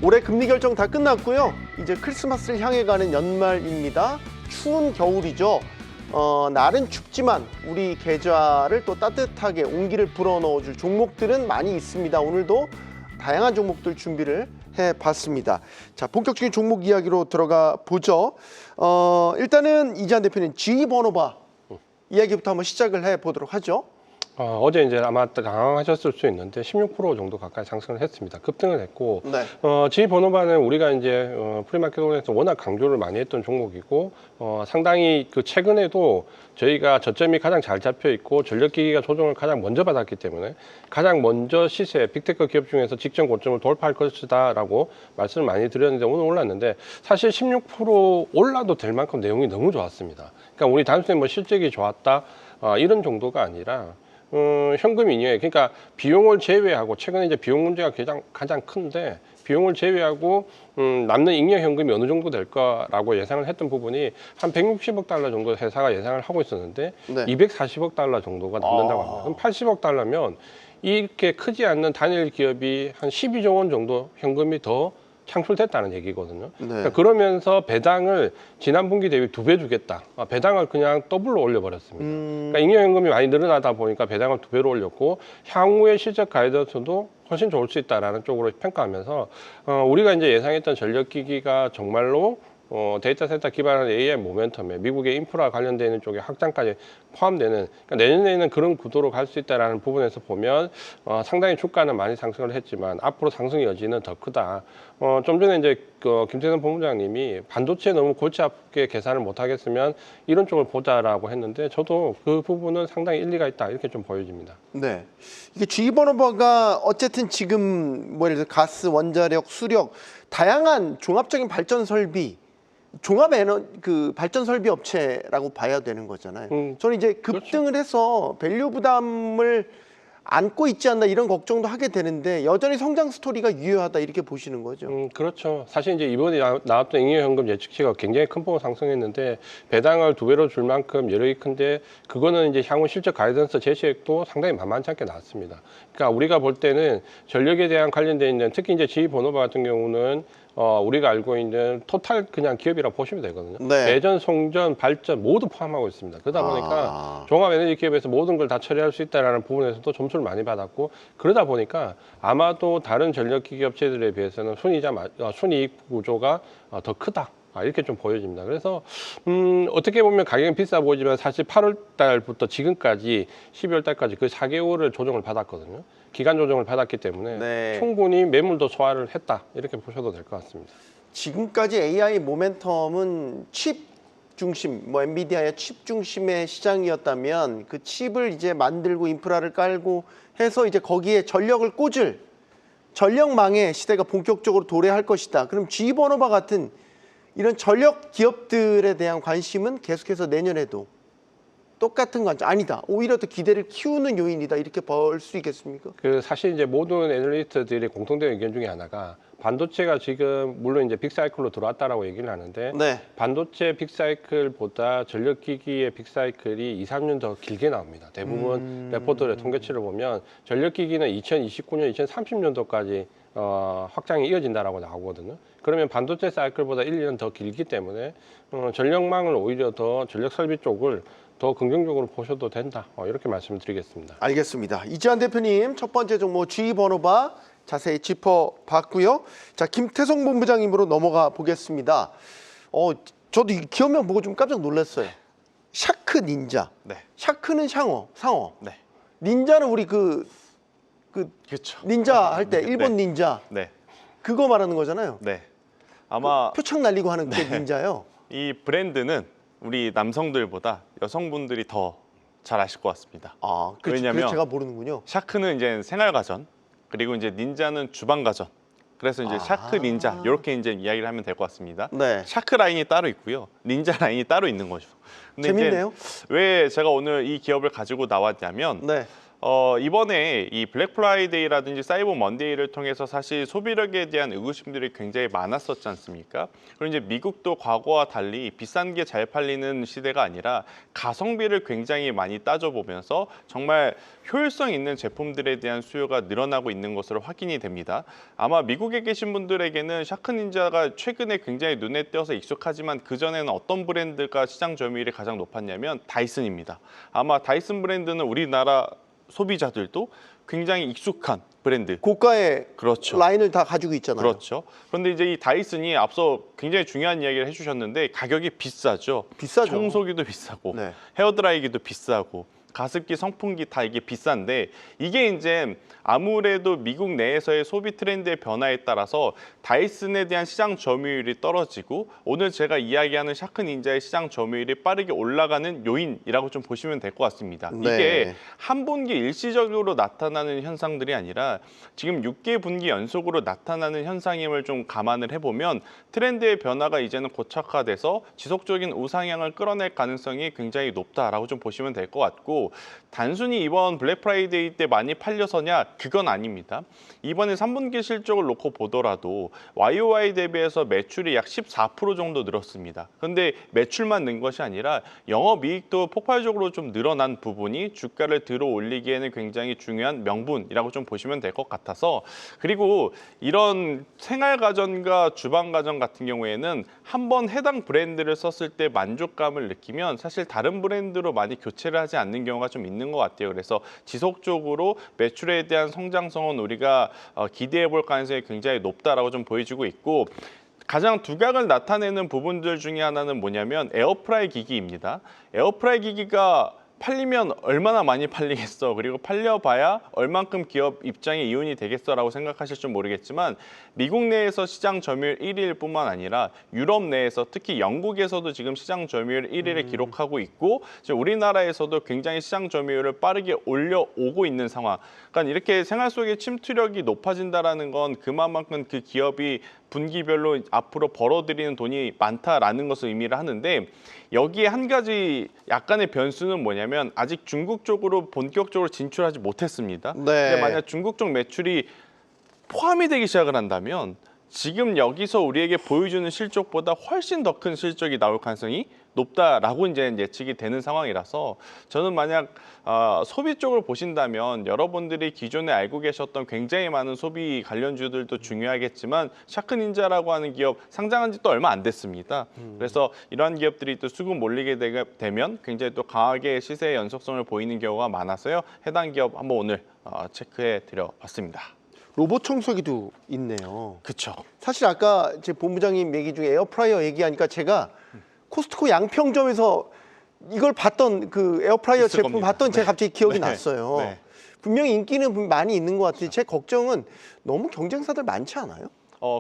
Speaker 3: 올해 금리 결정 다 끝났고요. 이제 크리스마스를 향해 가는 연말입니다. 추운 겨울이죠. 날은 춥지만 우리 계좌를 또 따뜻하게 온기를 불어넣어줄 종목들은 많이 있습니다. 오늘도 다양한 종목들 준비를 해봤습니다. 자, 본격적인 종목 이야기로 들어가 보죠. 일단은 이지한 대표님 GE-vernova 이야기부터 한번 시작을 해보도록 하죠.
Speaker 4: 어제 이제 아마 당황하셨을 수 있는데 16% 정도 가까이 상승을 했습니다. 급등을 했고,
Speaker 3: 네.
Speaker 4: GE-vernovan은 우리가 이제 프리마켓론에서 워낙 강조를 많이 했던 종목이고, 상당히 그 최근에도 저희가 저점이 가장 잘 잡혀 있고 전력기기가 조정을 가장 먼저 받았기 때문에 가장 먼저 시세 빅테크 기업 중에서 직전 고점을 돌파할 것이다라고 말씀을 많이 드렸는데 오늘 올랐는데 사실 16% 올라도 될 만큼 내용이 너무 좋았습니다. 그러니까 우리 단순히 뭐 실적이 좋았다 이런 정도가 아니라. 현금 잉여, 그러니까 비용을 제외하고 최근에 이제 비용 문제가 가장 큰데 비용을 제외하고 남는 잉여 현금이 어느 정도 될 거라고 예상을 했던 부분이 한 160억 달러 정도 회사가 예상을 하고 있었는데
Speaker 3: 네.
Speaker 4: 240억 달러 정도가 남는다고 합니다. 그럼 80억 달러면 이렇게 크지 않는 단일 기업이 한 12조 원 정도 현금이 더 창출됐다는 얘기거든요.
Speaker 3: 네.
Speaker 4: 그러니까 그러면서 배당을 지난 분기 대비 2배 주겠다. 배당을 그냥 더블로 올려버렸습니다. 그러니까 잉여현금이 많이 늘어나다 보니까 배당을 2배로 올렸고 향후의 실적 가이던스도 훨씬 좋을 수 있다라는 쪽으로 평가하면서 우리가 이제 예상했던 전력기기가 정말로 데이터 센터 기반한 AI 모멘텀에 미국의 인프라 관련되어 있는 쪽에 확장까지 포함되는 그러니까 내년에는 그런 구도로 갈 수 있다는 부분에서 보면 상당히 주가는 많이 상승을 했지만 앞으로 상승 여지는 더 크다. 좀 전에 이제 김태선 본부장님이 반도체에 너무 골치 아프게 계산을 못 하겠으면 이런 쪽을 보자라고 했는데 저도 그 부분은 상당히 일리가 있다 이렇게 좀 보여집니다.
Speaker 3: 네, 이게 GE-vernovan가 어쨌든 지금 뭐 예를 들어 가스, 원자력, 수력 다양한 종합적인 발전 설비, 종합 그 발전 설비 업체라고 봐야 되는 거잖아요. 저는 이제 급등을 해서 밸류 부담을 안고 있지 않나 이런 걱정도 하게 되는데 여전히 성장 스토리가 유효하다 이렇게 보시는 거죠.
Speaker 4: 그렇죠. 사실 이제 이번에 나왔던 잉여현금 예측치가 굉장히 큰 폭으로 상승했는데 배당을 2배로 줄 만큼 여력이 큰데 그거는 이제 향후 실적 가이던스 제시액도 상당히 만만치 않게 나왔습니다. 그러니까 우리가 볼 때는 전력에 대한 관련돼 있는 특히 이제 GE-vernova 같은 경우는 우리가 알고 있는 토탈 그냥 기업이라 보시면 되거든요.
Speaker 3: 네.
Speaker 4: 배전, 송전, 발전 모두 포함하고 있습니다. 그러다 보니까 종합에너지 기업에서 모든 걸 다 처리할 수 있다는 부분에서도 점수를 많이 받았고 그러다 보니까 아마도 다른 전력기기 업체들에 비해서는 순이익 구조가 더 크다. 이렇게 좀 보여집니다. 그래서 어떻게 보면 가격은 비싸 보이지만 사실 8월 달부터 지금까지 12월 달까지 그 4개월을 조정을 받았거든요. 기간 조정을 받았기 때문에
Speaker 3: 네.
Speaker 4: 충분히 매물도 소화를 했다. 이렇게 보셔도 될 것 같습니다.
Speaker 3: 지금까지 AI 모멘텀은 칩 중심, 뭐 엔비디아의 칩 중심의 시장이었다면 그 칩을 이제 만들고 인프라를 깔고 해서 이제 거기에 전력을 꽂을 전력망의 시대가 본격적으로 도래할 것이다. 그럼 G번호바 같은 이런 전력 기업들에 대한 관심은 계속해서 내년에도 똑같은 관점 아니다. 오히려 더 기대를 키우는 요인이다. 이렇게 볼 수 있겠습니까?
Speaker 4: 그 사실 이제 모든 애널리스트들의 공통된 의견 중에 하나가 반도체가 지금 물론 이제 빅사이클로 들어왔다라고 얘기를 하는데
Speaker 3: 네.
Speaker 4: 반도체 빅사이클보다 전력기기의 빅사이클이 2, 3년 더 길게 나옵니다. 대부분 레포트의 통계치를 보면 전력기기는 2029년, 2030년도까지 확장이 이어진다라고 나오거든요. 그러면 반도체 사이클보다 1, 2년 더 길기 때문에 전력망을 오히려 더 전력 설비 쪽을 더 긍정적으로 보셔도 된다. 이렇게 말씀을 드리겠습니다.
Speaker 3: 알겠습니다. 이지한 대표님 첫 번째 종목 G번호바 자세히 짚어봤고요. 자, 김태성 본부장님으로 넘어가 보겠습니다. 저도 이 기업명 보고 좀 깜짝 놀랐어요. 샤크 닌자.
Speaker 5: 네.
Speaker 3: 샤크는 상어.
Speaker 5: 네.
Speaker 3: 닌자는 우리 그
Speaker 5: 그렇죠.
Speaker 3: 닌자 할 때
Speaker 5: 네.
Speaker 3: 일본 닌자
Speaker 5: 네.
Speaker 3: 그거 말하는 거잖아요.
Speaker 5: 네. 아마
Speaker 3: 표창 날리고 하는 게 닌자요.
Speaker 5: 이 브랜드는 우리 남성들보다 여성분들이 더 잘 아실 것 같습니다.
Speaker 3: 아, 그래서
Speaker 5: 왜냐면
Speaker 3: 제가 모르는군요.
Speaker 5: 샤크는 이제 생활가전, 그리고 이제 닌자는 주방가전. 그래서 이제 샤크 닌자 이렇게 이제 이야기를 하면 될 것 같습니다.
Speaker 3: 네.
Speaker 5: 샤크 라인이 따로 있고요, 닌자 라인이 따로 있는 거죠. 근데
Speaker 3: 재밌네요.
Speaker 5: 이제 왜 제가 오늘 이 기업을 가지고 나왔냐면
Speaker 3: 네.
Speaker 5: 이번에 이 블랙 프라이데이라든지 사이버 먼데이를 통해서 사실 소비력에 대한 의구심들이 굉장히 많았었지 않습니까? 그리고 이제 미국도 과거와 달리 비싼 게 잘 팔리는 시대가 아니라 가성비를 굉장히 많이 따져보면서 정말 효율성 있는 제품들에 대한 수요가 늘어나고 있는 것으로 확인이 됩니다. 아마 미국에 계신 분들에게는 샤크닌자가 최근에 굉장히 눈에 띄어서 익숙하지만 그전에는 어떤 브랜드가 시장 점유율이 가장 높았냐면 다이슨입니다. 아마 다이슨 브랜드는 우리나라 소비자들도 굉장히 익숙한 브랜드.
Speaker 3: 고가의
Speaker 5: 그렇죠.
Speaker 3: 라인을 다 가지고 있잖아요.
Speaker 5: 그렇죠. 그런데 이제 이 다이슨이 앞서 굉장히 중요한 이야기를 해주셨는데 가격이 비싸죠.
Speaker 3: 비싸죠.
Speaker 5: 청소기도 비싸고
Speaker 3: 네.
Speaker 5: 헤어드라이기도 비싸고 가습기, 선풍기 다 이게 비싼데 이게 이제 아무래도 미국 내에서의 소비 트렌드의 변화에 따라서 다이슨에 대한 시장 점유율이 떨어지고 오늘 제가 이야기하는 샤크 닌자의 시장 점유율이 빠르게 올라가는 요인이라고 좀 보시면 될 것 같습니다.
Speaker 3: 네.
Speaker 5: 이게 한 분기 일시적으로 나타나는 현상들이 아니라 지금 6개 분기 연속으로 나타나는 현상임을 좀 감안을 해보면 트렌드의 변화가 이제는 고착화돼서 지속적인 우상향을 끌어낼 가능성이 굉장히 높다라고 좀 보시면 될 것 같고 단순히 이번 블랙 프라이데이 때 많이 팔려서냐? 그건 아닙니다. 이번에 3분기 실적을 놓고 보더라도 YOY 대비해서 매출이 약 14% 정도 늘었습니다. 그런데 매출만 는 것이 아니라 영업이익도 폭발적으로 좀 늘어난 부분이 주가를 들어 올리기에는 굉장히 중요한 명분이라고 좀 보시면 될 것 같아서 그리고 이런 생활가전과 주방가전 같은 경우에는 한번 해당 브랜드를 썼을 때 만족감을 느끼면 사실 다른 브랜드로 많이 교체를 하지 않는 경우가 좀 있는 것 같아요. 그래서 지속적으로 매출에 대한 성장성은 우리가 기대해 볼 가능성이 굉장히 높다라고 좀 보여지고 있고 가장 두각을 나타내는 부분들 중에 하나는 뭐냐면 에어프라이 기기입니다. 에어프라이 기기가 팔리면 얼마나 많이 팔리겠어. 그리고 팔려봐야 얼만큼 기업 입장에 이윤이 되겠어라고 생각하실 줄 모르겠지만 미국 내에서 시장 점유율 1위일 뿐만 아니라 유럽 내에서 특히 영국에서도 지금 시장 점유율 1위를 기록하고 있고 지금 우리나라에서도 굉장히 시장 점유율을 빠르게 올려오고 있는 상황. 그러니까 이렇게 생활 속의 침투력이 높아진다는 건 그만큼 그 기업이 분기별로 앞으로 벌어들이는 돈이 많다라는 것을 의미를 하는데 여기에 한 가지 약간의 변수는 뭐냐면 아직 중국 쪽으로 본격적으로 진출하지 못했습니다.
Speaker 3: 네.
Speaker 5: 근데 만약 중국 쪽 매출이 포함이 되기 시작을 한다면 지금 여기서 우리에게 보여주는 실적보다 훨씬 더 큰 실적이 나올 가능성이 높다라고 이제 예측이 되는 상황이라서 저는 만약 소비 쪽을 보신다면 여러분들이 기존에 알고 계셨던 굉장히 많은 소비 관련주들도 중요하겠지만 샤크닌자라고 하는 기업 상장한 지 또 얼마 안 됐습니다. 그래서 이러한 기업들이 또 수급 몰리게 되면 굉장히 또 강하게 시세의 연속성을 보이는 경우가 많아서요. 해당 기업 한번 오늘 체크해 드려봤습니다.
Speaker 3: 로봇 청소기도 있네요.
Speaker 5: 그렇죠.
Speaker 3: 사실 아까 제 본부장님 얘기 중에 에어프라이어 얘기하니까 제가 코스트코 양평점에서 이걸 봤던 그 에어프라이어
Speaker 5: 있을
Speaker 3: 제품
Speaker 5: 겁니다.
Speaker 3: 봤던 제가 갑자기 기억이
Speaker 5: 네.
Speaker 3: 났어요.
Speaker 5: 네.
Speaker 3: 분명히 인기는 많이 있는 것 같은데 제 걱정은 너무 경쟁사들 많지 않아요?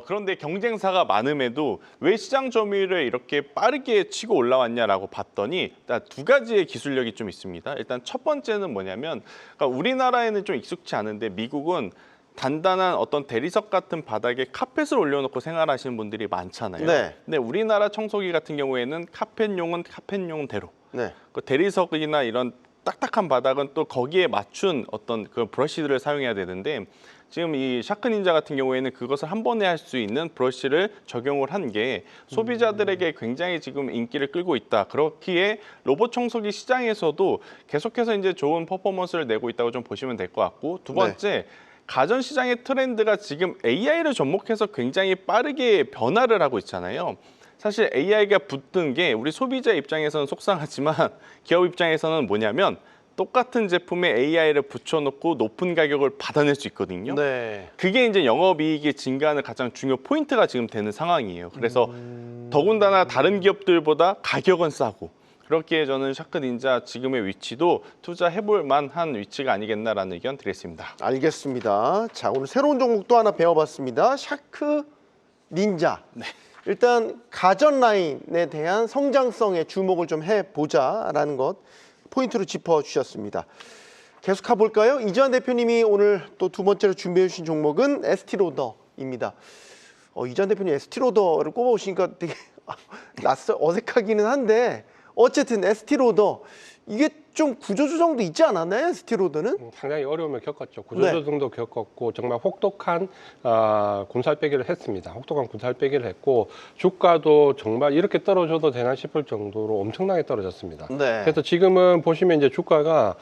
Speaker 5: 그런데 경쟁사가 많음에도 왜 시장 점유율을 이렇게 빠르게 치고 올라왔냐라고 봤더니 일단 두 가지의 기술력이 좀 있습니다. 일단 첫 번째는 뭐냐면 그러니까 우리나라에는 좀 익숙치 않은데 미국은 단단한 어떤 대리석 같은 바닥에 카펫을 올려놓고 생활하시는 분들이 많잖아요.
Speaker 3: 네.
Speaker 5: 근데 우리나라 청소기 같은 경우에는 카펫용은 카펫용대로
Speaker 3: 네.
Speaker 5: 그 대리석이나 이런 딱딱한 바닥은 또 거기에 맞춘 어떤 그 브러쉬들을 사용해야 되는데 지금 이 샤크 닌자 같은 경우에는 그것을 한 번에 할 수 있는 브러쉬를 적용을 한 게 소비자들에게 굉장히 지금 인기를 끌고 있다. 그렇기에 로봇 청소기 시장에서도 계속해서 이제 좋은 퍼포먼스를 내고 있다고 좀 보시면 될 것 같고 두 번째 가전 시장의 트렌드가 지금 AI를 접목해서 굉장히 빠르게 변화를 하고 있잖아요. 사실 AI가 붙은 게 우리 소비자 입장에서는 속상하지만 기업 입장에서는 뭐냐면 똑같은 제품에 AI를 붙여놓고 높은 가격을 받아낼 수 있거든요.
Speaker 3: 네.
Speaker 5: 그게 이제 영업이익이 증가하는 가장 중요 포인트가 지금 되는 상황이에요. 그래서 더군다나 다른 기업들보다 가격은 싸고 그렇기에 저는 샤크 닌자 지금의 위치도 투자해볼 만한 위치가 아니겠나라는 의견 드리겠습니다.
Speaker 3: 알겠습니다. 자, 오늘 새로운 종목도 하나 배워봤습니다. 샤크 닌자. 일단 가전 라인에 대한 성장성에 주목을 좀 해보자라는 것 포인트로 짚어주셨습니다. 계속 가볼까요? 이지환 대표님이 오늘 또 두 번째로 준비해 주신 종목은 에스티로더입니다. 이지환 대표님 에스티로더를 꼽아오시니까 되게 어색하기는 한데 어쨌든 에스티로더 이게 좀 구조조정도 있지 않았나요? 에스티로더는?
Speaker 4: 상당히 어려움을 겪었죠. 구조조정도 겪었고 정말 혹독한 군살빼기를 했습니다. 혹독한 군살빼기를 했고 주가도 정말 이렇게 떨어져도 되나 싶을 정도로 엄청나게 떨어졌습니다.
Speaker 3: 네.
Speaker 4: 그래서 지금은 보시면 이제 주가가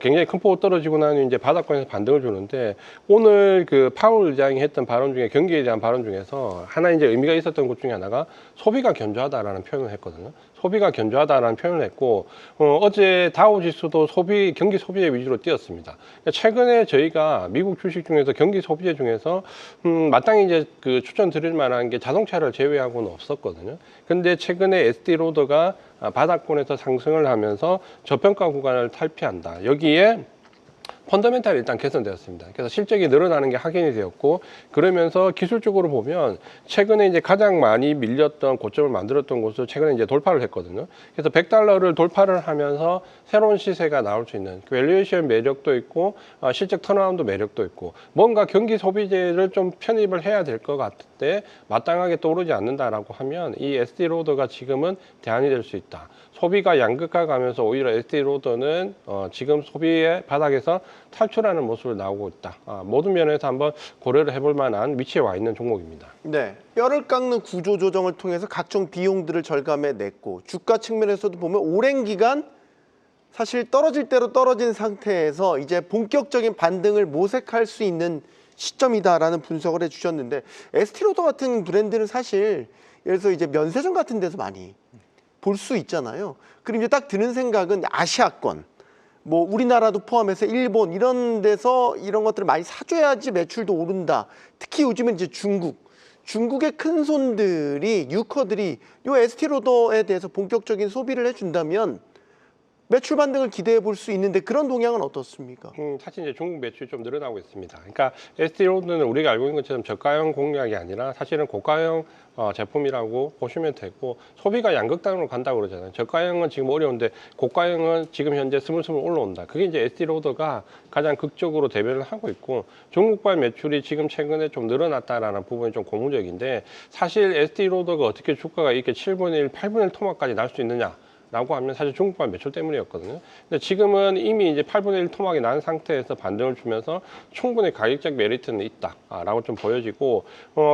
Speaker 4: 굉장히 큰 폭으로 떨어지고 나면 이제 바닥권에서 반등을 주는데 오늘 그 파월 의장이 했던 발언 중에 경기에 대한 발언 중에서 하나 이제 의미가 있었던 것 중에 하나가 소비가 견조하다라는 표현을 했거든요. 소비가 견조하다라는 표현을 했고 어제 다우 지수도 경기 소비재 위주로 뛰었습니다. 최근에 저희가 미국 주식 중에서 경기 소비재 중에서 마땅히 이제 그 추천드릴 만한 게 자동차를 제외하고는 없었거든요. 근데 최근에 에스티로더가 바닥권에서 상승을 하면서 저평가 구간을 탈피한다. 여기에 펀더멘탈이 일단 개선되었습니다. 그래서 실적이 늘어나는 게 확인이 되었고 그러면서 기술적으로 보면 최근에 이제 가장 많이 밀렸던 고점을 만들었던 곳을 최근에 이제 돌파를 했거든요. 그래서 $100를 돌파를 하면서 새로운 시세가 나올 수 있는 밸류에이션 매력도 있고 실적 턴어라운드 매력도 있고 뭔가 경기 소비재를 좀 편입을 해야 될 것 같은데 마땅하게 떠오르지 않는다라고 하면 이 에스티로더가 지금은 대안이 될 수 있다. 소비가 양극화 가면서 오히려 에스티로더는 지금 소비의 바닥에서 탈출하는 모습을 나오고 있다. 모든 면에서 한번 고려를 해볼 만한 위치에 와 있는 종목입니다.
Speaker 3: 네, 뼈를 깎는 구조 조정을 통해서 각종 비용들을 절감해냈고 주가 측면에서도 보면 오랜 기간 사실 떨어질 대로 떨어진 상태에서 이제 본격적인 반등을 모색할 수 있는 시점이다라는 분석을 해주셨는데 에스티로더 같은 브랜드는 사실 예를 들어서 이제 면세점 같은 데서 많이 볼 수 있잖아요. 그럼 이제 딱 드는 생각은 아시아권, 뭐 우리나라도 포함해서 일본 이런 데서 이런 것들을 많이 사줘야지 매출도 오른다. 특히 요즘은 이제 중국의 큰 손들이 유커들이 요 에스티로더에 대해서 본격적인 소비를 해준다면 매출 반등을 기대해 볼 수 있는데 그런 동향은 어떻습니까?
Speaker 4: 사실 이제 중국 매출이 좀 늘어나고 있습니다. 그러니까 에스티로드는 우리가 알고 있는 것처럼 저가형 공략이 아니라 사실은 고가형 제품이라고 보시면 되고 소비가 양극단으로 간다고 그러잖아요. 저가형은 지금 어려운데 고가형은 지금 현재 스물스물 올라온다. 그게 이제 에스티로더가 가장 극적으로 대변을 하고 있고 중국발 매출이 지금 최근에 좀 늘어났다라는 부분이 좀 고무적인데 사실 에스티로더가 어떻게 주가가 이렇게 7분의 1, 8분의 1 토막까지 날 수 있느냐? 라고 하면 사실 중국발 매출 때문이었거든요. 근데 지금은 이미 이제 8분의 1 토막이 난 상태에서 반등을 주면서 충분히 가격적 메리트는 있다라고 좀 보여지고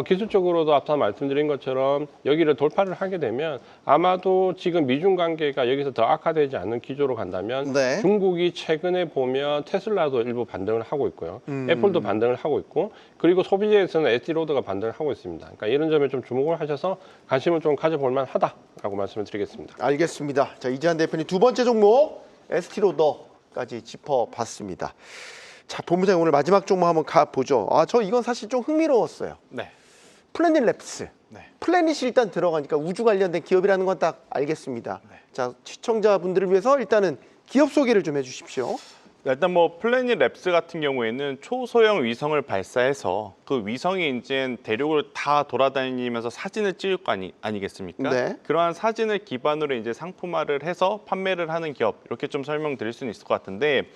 Speaker 4: 기술적으로도 앞서 말씀드린 것처럼 여기를 돌파를 하게 되면 아마도 지금 미중 관계가 여기서 더 악화되지 않는 기조로 간다면
Speaker 3: 네.
Speaker 4: 중국이 최근에 보면 테슬라도 일부 반등을 하고 있고요. 애플도 반등을 하고 있고 그리고 소비재에서는 에스티로더가 반등을 하고 있습니다. 그러니까 이런 점에 좀 주목을 하셔서 관심을 좀 가져볼 만하다라고 말씀을 드리겠습니다.
Speaker 3: 알겠습니다. 자, 이지환 대표님 두 번째 종목 에스티로더까지 짚어봤습니다. 자, 본부장님 오늘 마지막 종목 한번 가보죠. 저 이건 사실 좀 흥미로웠어요.
Speaker 5: 네.
Speaker 3: 플래닛 랩스.
Speaker 5: 네.
Speaker 3: 플래닛이 일단 들어가니까 우주 관련된 기업이라는 건 딱 알겠습니다.
Speaker 5: 네.
Speaker 3: 자, 시청자분들을 위해서 일단은 기업 소개를 좀 해주십시오.
Speaker 5: 일단 뭐 플래닛 랩스 같은 경우에는 초소형 위성을 발사해서 그 위성이 이제 대륙을 다 돌아다니면서 사진을 찍을 거 아니겠습니까?
Speaker 3: 네.
Speaker 5: 그러한 사진을 기반으로 이제 상품화를 해서 판매를 하는 기업, 이렇게 좀 설명드릴 수는 있을 것 같은데,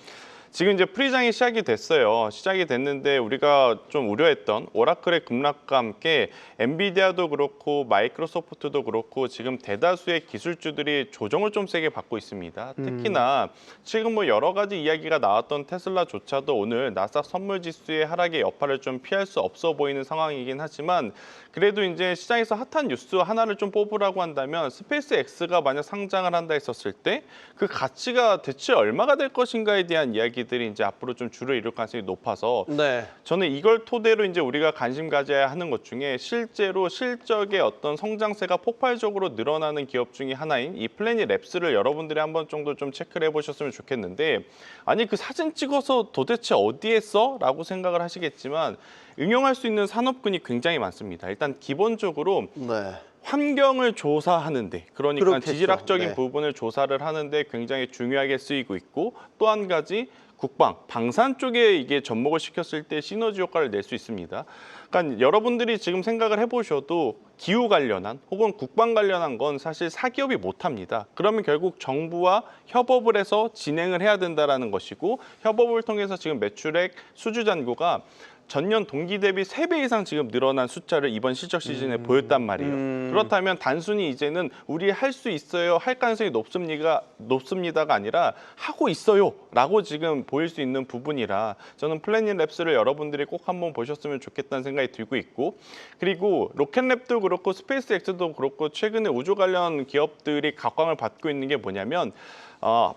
Speaker 5: 지금 이제 프리장이 시작이 됐어요. 시작이 됐는데 우리가 좀 우려했던 오라클의 급락과 함께 엔비디아도 그렇고 마이크로소프트도 그렇고 지금 대다수의 기술주들이 조정을 좀 세게 받고 있습니다. 특히나 지금 뭐 여러 가지 이야기가 나왔던 테슬라조차도 오늘 나스닥 선물 지수의 하락의 여파를 좀 피할 수 없어 보이는 상황이긴 하지만, 그래도 이제 시장에서 핫한 뉴스 하나를 좀 뽑으라고 한다면 스페이스 X가 만약 상장을 한다 했었을 때 그 가치가 대체 얼마가 될 것인가에 대한 이야기들이 이제 앞으로 좀 주를 이룰 가능성이 높아서,
Speaker 3: 네.
Speaker 5: 저는 이걸 토대로 이제 우리가 관심 가져야 하는 것 중에 실제로 실적의 어떤 성장세가 폭발적으로 늘어나는 기업 중에 하나인 이 플래닛 랩스를 여러분들이 한번 정도 좀 체크를 해보셨으면 좋겠는데, 아니 그 사진 찍어서 도대체 어디에 써? 라고 생각을 하시겠지만 응용할 수 있는 산업군이 굉장히 많습니다. 일단 기본적으로
Speaker 3: 네.
Speaker 5: 환경을 조사하는데, 그러니까
Speaker 3: 그렇겠죠.
Speaker 5: 지질학적인
Speaker 3: 네.
Speaker 5: 부분을 조사를 하는데 굉장히 중요하게 쓰이고 있고, 또 한 가지 국방, 방산 쪽에 이게 접목을 시켰을 때 시너지 효과를 낼 수 있습니다. 그러니까 여러분들이 지금 생각을 해보셔도 기후 관련한 혹은 국방 관련한 건 사실 사기업이 못합니다. 그러면 결국 정부와 협업을 해서 진행을 해야 된다는 것이고, 협업을 통해서 지금 매출액 수주 잔고가 전년 동기 대비 3배 이상 지금 늘어난 숫자를 이번 실적 시즌에 보였단 말이에요. 그렇다면 단순히 이제는 우리 할 수 있어요, 할 가능성이 높습니다가 아니라 하고 있어요 라고 지금 보일 수 있는 부분이라, 저는 플래닛 랩스를 여러분들이 꼭 한번 보셨으면 좋겠다는 생각이 들고 있고, 그리고 로켓랩도 그렇고 스페이스 X도 그렇고 최근에 우주 관련 기업들이 각광을 받고 있는 게 뭐냐면,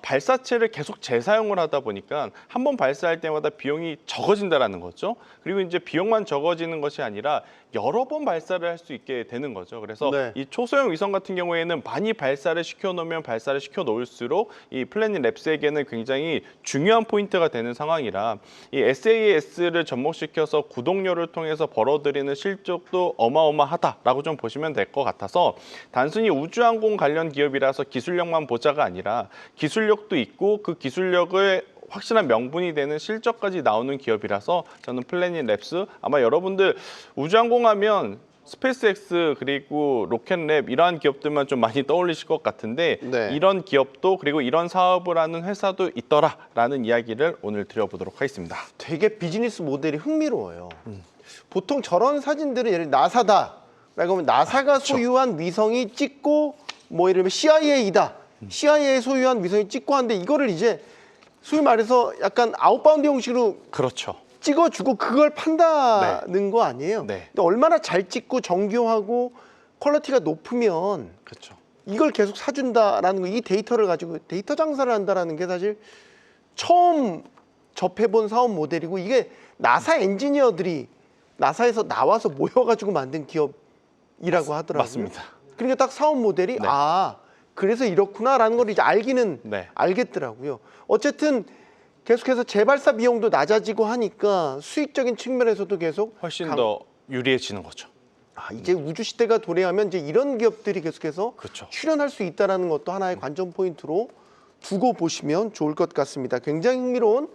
Speaker 5: 발사체를 계속 재사용을 하다 보니까 한 번 발사할 때마다 비용이 적어진다라는 거죠. 그리고 이제 비용만 적어지는 것이 아니라 여러 번 발사를 할 수 있게 되는 거죠. 그래서
Speaker 3: 네.
Speaker 5: 이 초소형 위성 같은 경우에는 많이 발사를 시켜놓으면 발사를 시켜놓을수록 이 플래닛 랩스에게는 굉장히 중요한 포인트가 되는 상황이라, 이 SAS를 접목시켜서 구독료를 통해서 벌어들이는 실적도 어마어마하다라고 좀 보시면 될 것 같아서, 단순히 우주항공 관련 기업이라서 기술력만 보자가 아니라 기술력도 있고 그 기술력을 확실한 명분이 되는 실적까지 나오는 기업이라서, 저는 플래닛 랩스, 아마 여러분들 우주항공하면 스페이스X 그리고 로켓랩 이러한 기업들만 좀 많이 떠올리실 것 같은데,
Speaker 3: 네.
Speaker 5: 이런 기업도 그리고 이런 사업을 하는 회사도 있더라라는 이야기를 오늘 드려보도록 하겠습니다.
Speaker 3: 되게 비즈니스 모델이 흥미로워요. 보통 저런 사진들은 예를 들어 나사다 라고 하면 나사가 소유한 위성이 찍고, 뭐 예를 들면 CIA이다, CIA 소유한 위성이 찍고 하는데, 이거를 이제 소위 말해서 약간 아웃바운드 형식으로
Speaker 5: 그렇죠.
Speaker 3: 찍어주고 그걸 판다는 거 아니에요?
Speaker 5: 네.
Speaker 3: 근데 얼마나 잘 찍고 정교하고 퀄리티가 높으면
Speaker 5: 그렇죠.
Speaker 3: 이걸 계속 사준다라는 거, 이 데이터를 가지고 데이터 장사를 한다라는 게 사실 처음 접해본 사업 모델이고, 이게 나사 엔지니어들이 나사에서 나와서 모여가지고 만든 기업이라고 하더라고요.
Speaker 5: 맞습니다.
Speaker 3: 그러니까 딱 사업 모델이
Speaker 5: 네.
Speaker 3: 그래서 이렇구나라는 걸 이제 알기는
Speaker 5: 네.
Speaker 3: 알겠더라고요. 어쨌든 계속해서 재발사 비용도 낮아지고 하니까 수익적인 측면에서도 계속
Speaker 5: 훨씬 더 유리해지는 거죠.
Speaker 3: 이제 우주 시대가 도래하면 이제 이런 기업들이 계속해서
Speaker 5: 그렇죠.
Speaker 3: 출연할 수 있다는 것도 하나의 관전 포인트로 두고 보시면 좋을 것 같습니다. 굉장히 흥미로운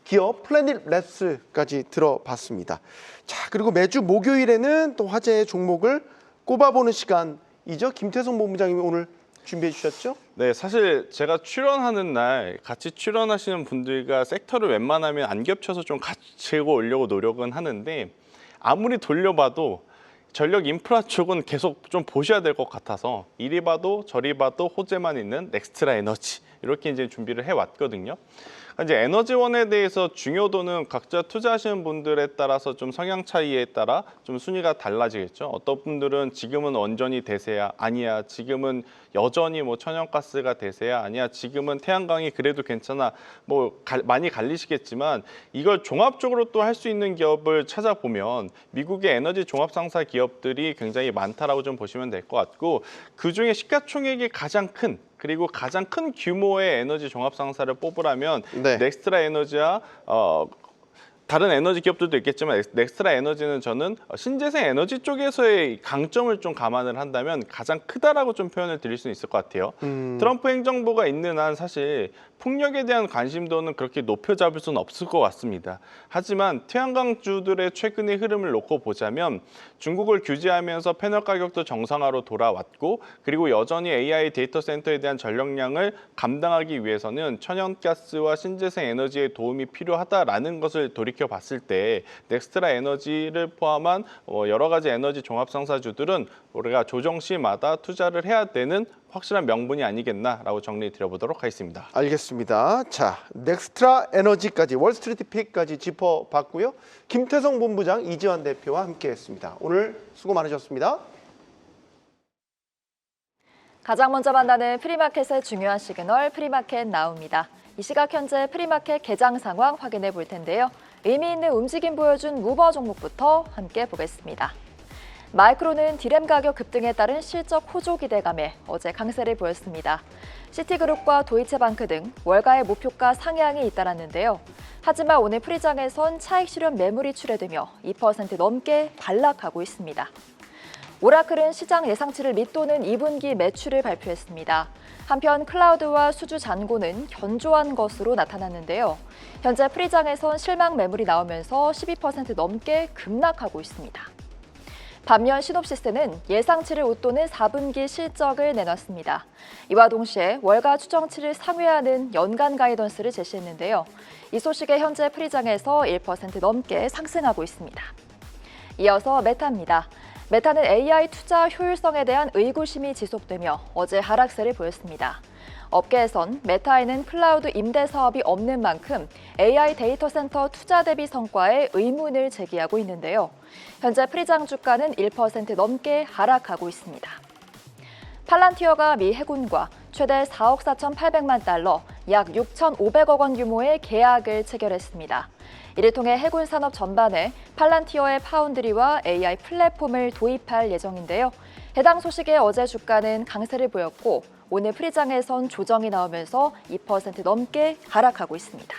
Speaker 3: 기업 플래닛 랩스까지 들어봤습니다. 자, 그리고 매주 목요일에는 또 화제의 종목을 꼽아보는 시간이죠. 김태성 본부장님이 오늘 준비해 주셨죠?
Speaker 5: 네, 사실 제가 출연하는 날 같이 출연하시는 분들과 섹터를 웬만하면 안 겹쳐서 좀 같이 들고 오려고 노력은 하는데, 아무리 돌려봐도 전력 인프라 쪽은 계속 좀 보셔야 될 것 같아서 이리 봐도 저리 봐도 호재만 있는 넥스트라 에너지, 이렇게 이제 준비를 해왔거든요. 이제 에너지원에 대해서 중요도는 각자 투자하시는 분들에 따라서 좀 성향 차이에 따라 좀 순위가 달라지겠죠. 어떤 분들은 지금은 원전이 대세야, 아니야 지금은 여전히 뭐 천연가스가 대세야, 아니야 지금은 태양광이 그래도 괜찮아, 뭐 많이 갈리시겠지만, 이걸 종합적으로 또 할 수 있는 기업을 찾아보면 미국의 에너지 종합상사 기업들이 굉장히 많다라고 좀 보시면 될 것 같고, 그중에 시가총액이 가장 큰, 그리고 가장 큰 규모의 에너지 종합상사를 뽑으라면
Speaker 3: 네.
Speaker 5: 넥스트라 에너지와 다른 에너지 기업들도 있겠지만 넥스트라 에너지는 저는 신재생 에너지 쪽에서의 강점을 좀 감안을 한다면 가장 크다라고 좀 표현을 드릴 수 있을 것 같아요. 트럼프 행정부가 있는 한 사실 풍력에 대한 관심도는 그렇게 높여잡을 수는 없을 것 같습니다. 하지만 태양광주들의 최근의 흐름을 놓고 보자면 중국을 규제하면서 패널 가격도 정상화로 돌아왔고 그리고 여전히 AI 데이터 센터에 대한 전력량을 감당하기 위해서는 천연가스와 신재생 에너지의 도움이 필요하다라는 것을 돌이켜 봤을 때 넥스트라 에너지를 포함한 여러 가지 에너지 종합 상사주들은 우리가 조정 시마다 투자를 해야 되는 확실한 명분이 아니겠나라고 정리 드려보도록 하겠습니다.
Speaker 3: 알겠습니다. 자, 넥스트라 에너지까지 월스트리트 픽까지 짚어봤고요. 김태성 본부장, 이지환 대표와 함께했습니다. 오늘 수고 많으셨습니다.
Speaker 6: 가장 먼저 만나는 프리마켓의 중요한 시그널 프리마켓 나우입니다. 이 시각 현재 프리마켓 개장 상황 확인해 볼 텐데요. 의미 있는 움직임 보여준 무버 종목부터 함께 보겠습니다. 마이크론은 디램 가격 급등에 따른 실적 호조 기대감에 어제 강세를 보였습니다. 시티그룹과 도이체방크 등 월가의 목표가 상향이 잇따랐는데요. 하지만 오늘 프리장에선 차익 실현 매물이 출회되며 2% 넘게 반락하고 있습니다. 오라클은 시장 예상치를 밑도는 2분기 매출을 발표했습니다. 한편 클라우드와 수주 잔고는 견조한 것으로 나타났는데요. 현재 프리장에선 실망 매물이 나오면서 12% 넘게 급락하고 있습니다. 반면 시놉시스는 예상치를 웃도는 4분기 실적을 내놨습니다. 이와 동시에 월가 추정치를 상회하는 연간 가이던스를 제시했는데요. 이 소식에 현재 프리장에서 1% 넘게 상승하고 있습니다. 이어서 메타입니다. 메타는 AI 투자 효율성에 대한 의구심이 지속되며 어제 하락세를 보였습니다. 업계에선 메타에는 클라우드 임대 사업이 없는 만큼 AI 데이터 센터 투자 대비 성과에 의문을 제기하고 있는데요. 현재 프리장 주가는 1% 넘게 하락하고 있습니다. 팔란티어가 미 해군과 최대 4억 4,800만 달러, 약 6,500억 원 규모의 계약을 체결했습니다. 이를 통해 해군 산업 전반에 팔란티어의 파운드리와 AI 플랫폼을 도입할 예정인데요. 해당 소식에 어제 주가는 강세를 보였고 오늘 프리장에선 조정이 나오면서 2% 넘게 하락하고 있습니다.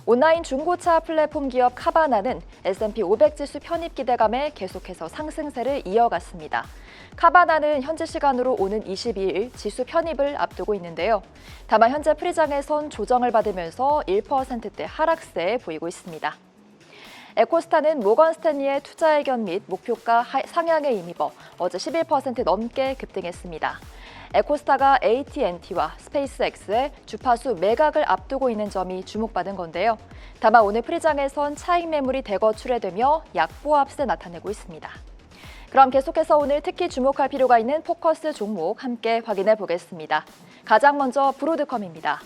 Speaker 6: 온라인 중고차 플랫폼 기업 카바나는 S&P 500 지수 편입 기대감에 계속해서 상승세를 이어갔습니다. 카바나는 현지 시간으로 오는 22일 지수 편입을 앞두고 있는데요. 다만 현재 프리장에선 조정을 받으면서 1%대 하락세 보이고 있습니다. 에코스타는 모건 스탠리의 투자 의견 및 목표가 상향에 힘입어 어제 11% 넘게 급등했습니다. 에코스타가 AT&T와 스페이스X의 주파수 매각을 앞두고 있는 점이 주목받은 건데요. 다만 오늘 프리장에선 차익 매물이 대거 출회되며 약보합세 나타내고 있습니다. 그럼 계속해서 오늘 특히 주목할 필요가 있는 포커스 종목 함께 확인해 보겠습니다. 가장 먼저 브로드컴입니다.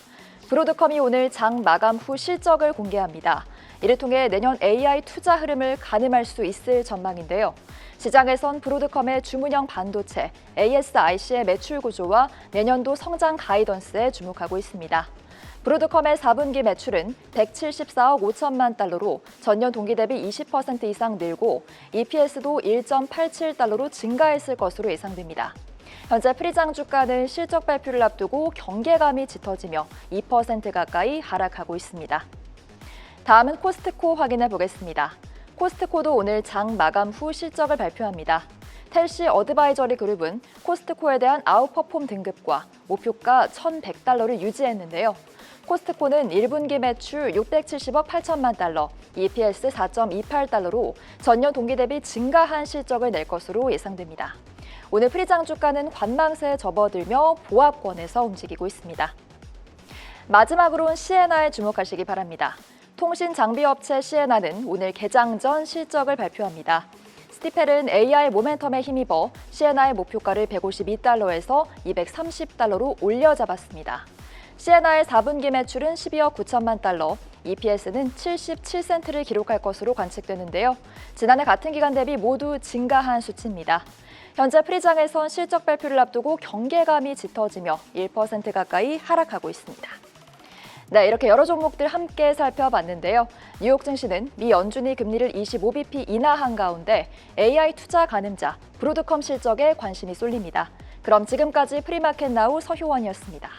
Speaker 6: 브로드컴이 오늘 장 마감 후 실적을 공개합니다. 이를 통해 내년 AI 투자 흐름을 가늠할 수 있을 전망인데요. 시장에선 브로드컴의 주문형 반도체, ASIC의 매출 구조와 내년도 성장 가이던스에 주목하고 있습니다. 브로드컴의 4분기 매출은 174억 5천만 달러로 전년 동기 대비 20% 이상 늘고 EPS도 1.87달러로 증가했을 것으로 예상됩니다. 현재 프리장 주가는 실적 발표를 앞두고 경계감이 짙어지며 2% 가까이 하락하고 있습니다. 다음은 코스트코 확인해 보겠습니다. 코스트코도 오늘 장 마감 후 실적을 발표합니다. 텔시 어드바이저리 그룹은 코스트코에 대한 아웃퍼폼 등급과 목표가 1,100달러를 유지했는데요. 코스트코는 1분기 매출 670억 8천만 달러, EPS 4.28달러로 전년 동기 대비 증가한 실적을 낼 것으로 예상됩니다. 오늘 프리장 주가는 관망세에 접어들며 보합권에서 움직이고 있습니다. 마지막으로는 시에나에 주목하시기 바랍니다. 통신 장비 업체 시에나는 오늘 개장 전 실적을 발표합니다. 스티펠은 AI 모멘텀에 힘입어 시에나의 목표가를 152달러에서 230달러로 올려잡았습니다. 시에나의 4분기 매출은 12억 9천만 달러, EPS는 77센트를 기록할 것으로 관측되는데요. 지난해 같은 기간 대비 모두 증가한 수치입니다. 현재 프리장에선 실적 발표를 앞두고 경계감이 짙어지며 1% 가까이 하락하고 있습니다. 네, 이렇게 여러 종목들 함께 살펴봤는데요. 뉴욕 증시는 미 연준이 금리를 25bp 인하한 가운데 AI 투자 가늠자 브로드컴 실적에 관심이 쏠립니다. 그럼 지금까지 프리마켓 나우 서효원이었습니다.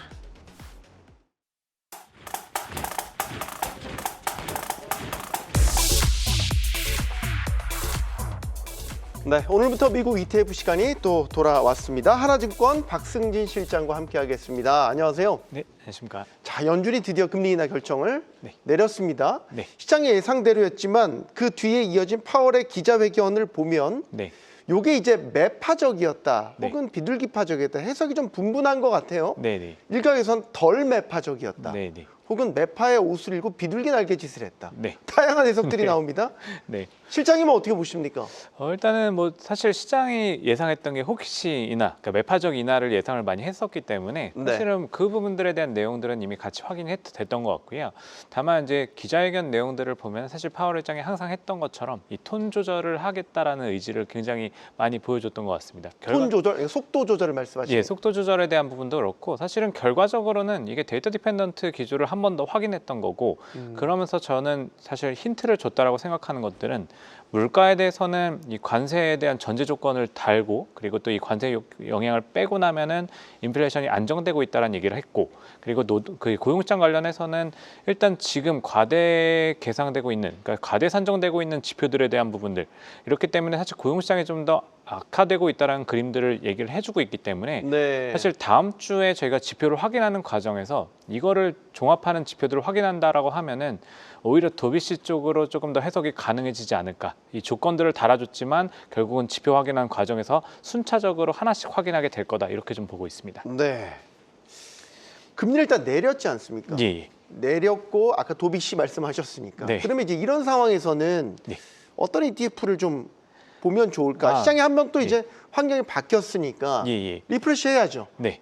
Speaker 3: 네, 오늘부터 미국 ETF 시간이 또 돌아왔습니다. 하나증권 박승진 실장과 함께하겠습니다. 안녕하세요.
Speaker 7: 네, 안녕하십니까.
Speaker 3: 자, 연준이 드디어 금리 인하 결정을
Speaker 7: 네.
Speaker 3: 내렸습니다.
Speaker 7: 네.
Speaker 3: 시장의 예상대로였지만 그 뒤에 이어진 파월의 기자회견을 보면
Speaker 7: 네,
Speaker 3: 요게 이제 매파적이었다
Speaker 7: 네.
Speaker 3: 혹은 비둘기파적이었다 해석이 좀 분분한 것 같아요.
Speaker 7: 네, 네,
Speaker 3: 일각에선 덜 매파적이었다
Speaker 7: 네, 네,
Speaker 3: 혹은 매파의 옷을 입고 비둘기 날개짓을 했다.
Speaker 7: 네,
Speaker 3: 다양한 해석들이
Speaker 7: 네.
Speaker 3: 나옵니다.
Speaker 7: 네.
Speaker 3: 실장님은 어떻게 보십니까?
Speaker 7: 일단은 뭐 사실 시장이 예상했던 게 혹시 인하, 그러니까 매파적 인하를 예상을 많이 했었기 때문에
Speaker 3: 네.
Speaker 7: 사실은 그 부분들에 대한 내용들은 이미 같이 확인이 됐던 것 같고요. 다만 이제 기자회견 내용들을 보면 사실 파월 의장이 항상 했던 것처럼 이 톤 조절을 하겠다라는 의지를 굉장히 많이 보여줬던 것 같습니다.
Speaker 3: 톤 조절, 속도 조절을 말씀하시는
Speaker 7: 예, 속도 조절에 대한 부분도 그렇고 사실은 결과적으로는 이게 데이터 디펜던트 기조를 한 번 더 확인했던 거고 그러면서 저는 사실 힌트를 줬다라고 생각하는 것들은 물가에 대해서는 이 관세에 대한 전제 조건을 달고 그리고 또 이 관세 영향을 빼고 나면은 인플레이션이 안정되고 있다는 얘기를 했고 그리고 그 고용시장 관련해서는 일단 지금 과대 계상되고 있는 그러니까 과대 산정되고 있는 지표들에 대한 부분들 이렇기 때문에 사실 고용시장이 좀 더 악화되고 있다는 그림들을 얘기를 해주고 있기 때문에
Speaker 3: 네.
Speaker 7: 사실 다음 주에 저희가 지표를 확인하는 과정에서 이거를 종합하는 지표들을 확인한다라고 하면은 오히려 도비씨 쪽으로 조금 더 해석이 가능해지지 않을까. 이 조건들을 달아줬지만 결국은 지표 확인하는 과정에서 순차적으로 하나씩 확인하게 될 거다. 이렇게 좀 보고 있습니다.
Speaker 3: 네. 금리를 일단 내렸지 않습니까?
Speaker 7: 예, 예.
Speaker 3: 내렸고 아까 도비 씨 말씀하셨으니까.
Speaker 7: 네.
Speaker 3: 그러면 이제 이런 상황에서는
Speaker 7: 네.
Speaker 3: 어떤 ETF를 좀 보면 좋을까?
Speaker 7: 아,
Speaker 3: 시장이 한 번 또
Speaker 7: 예.
Speaker 3: 이제 환경이 바뀌었으니까
Speaker 7: 예, 예.
Speaker 3: 리프레시 해야죠.
Speaker 7: 네.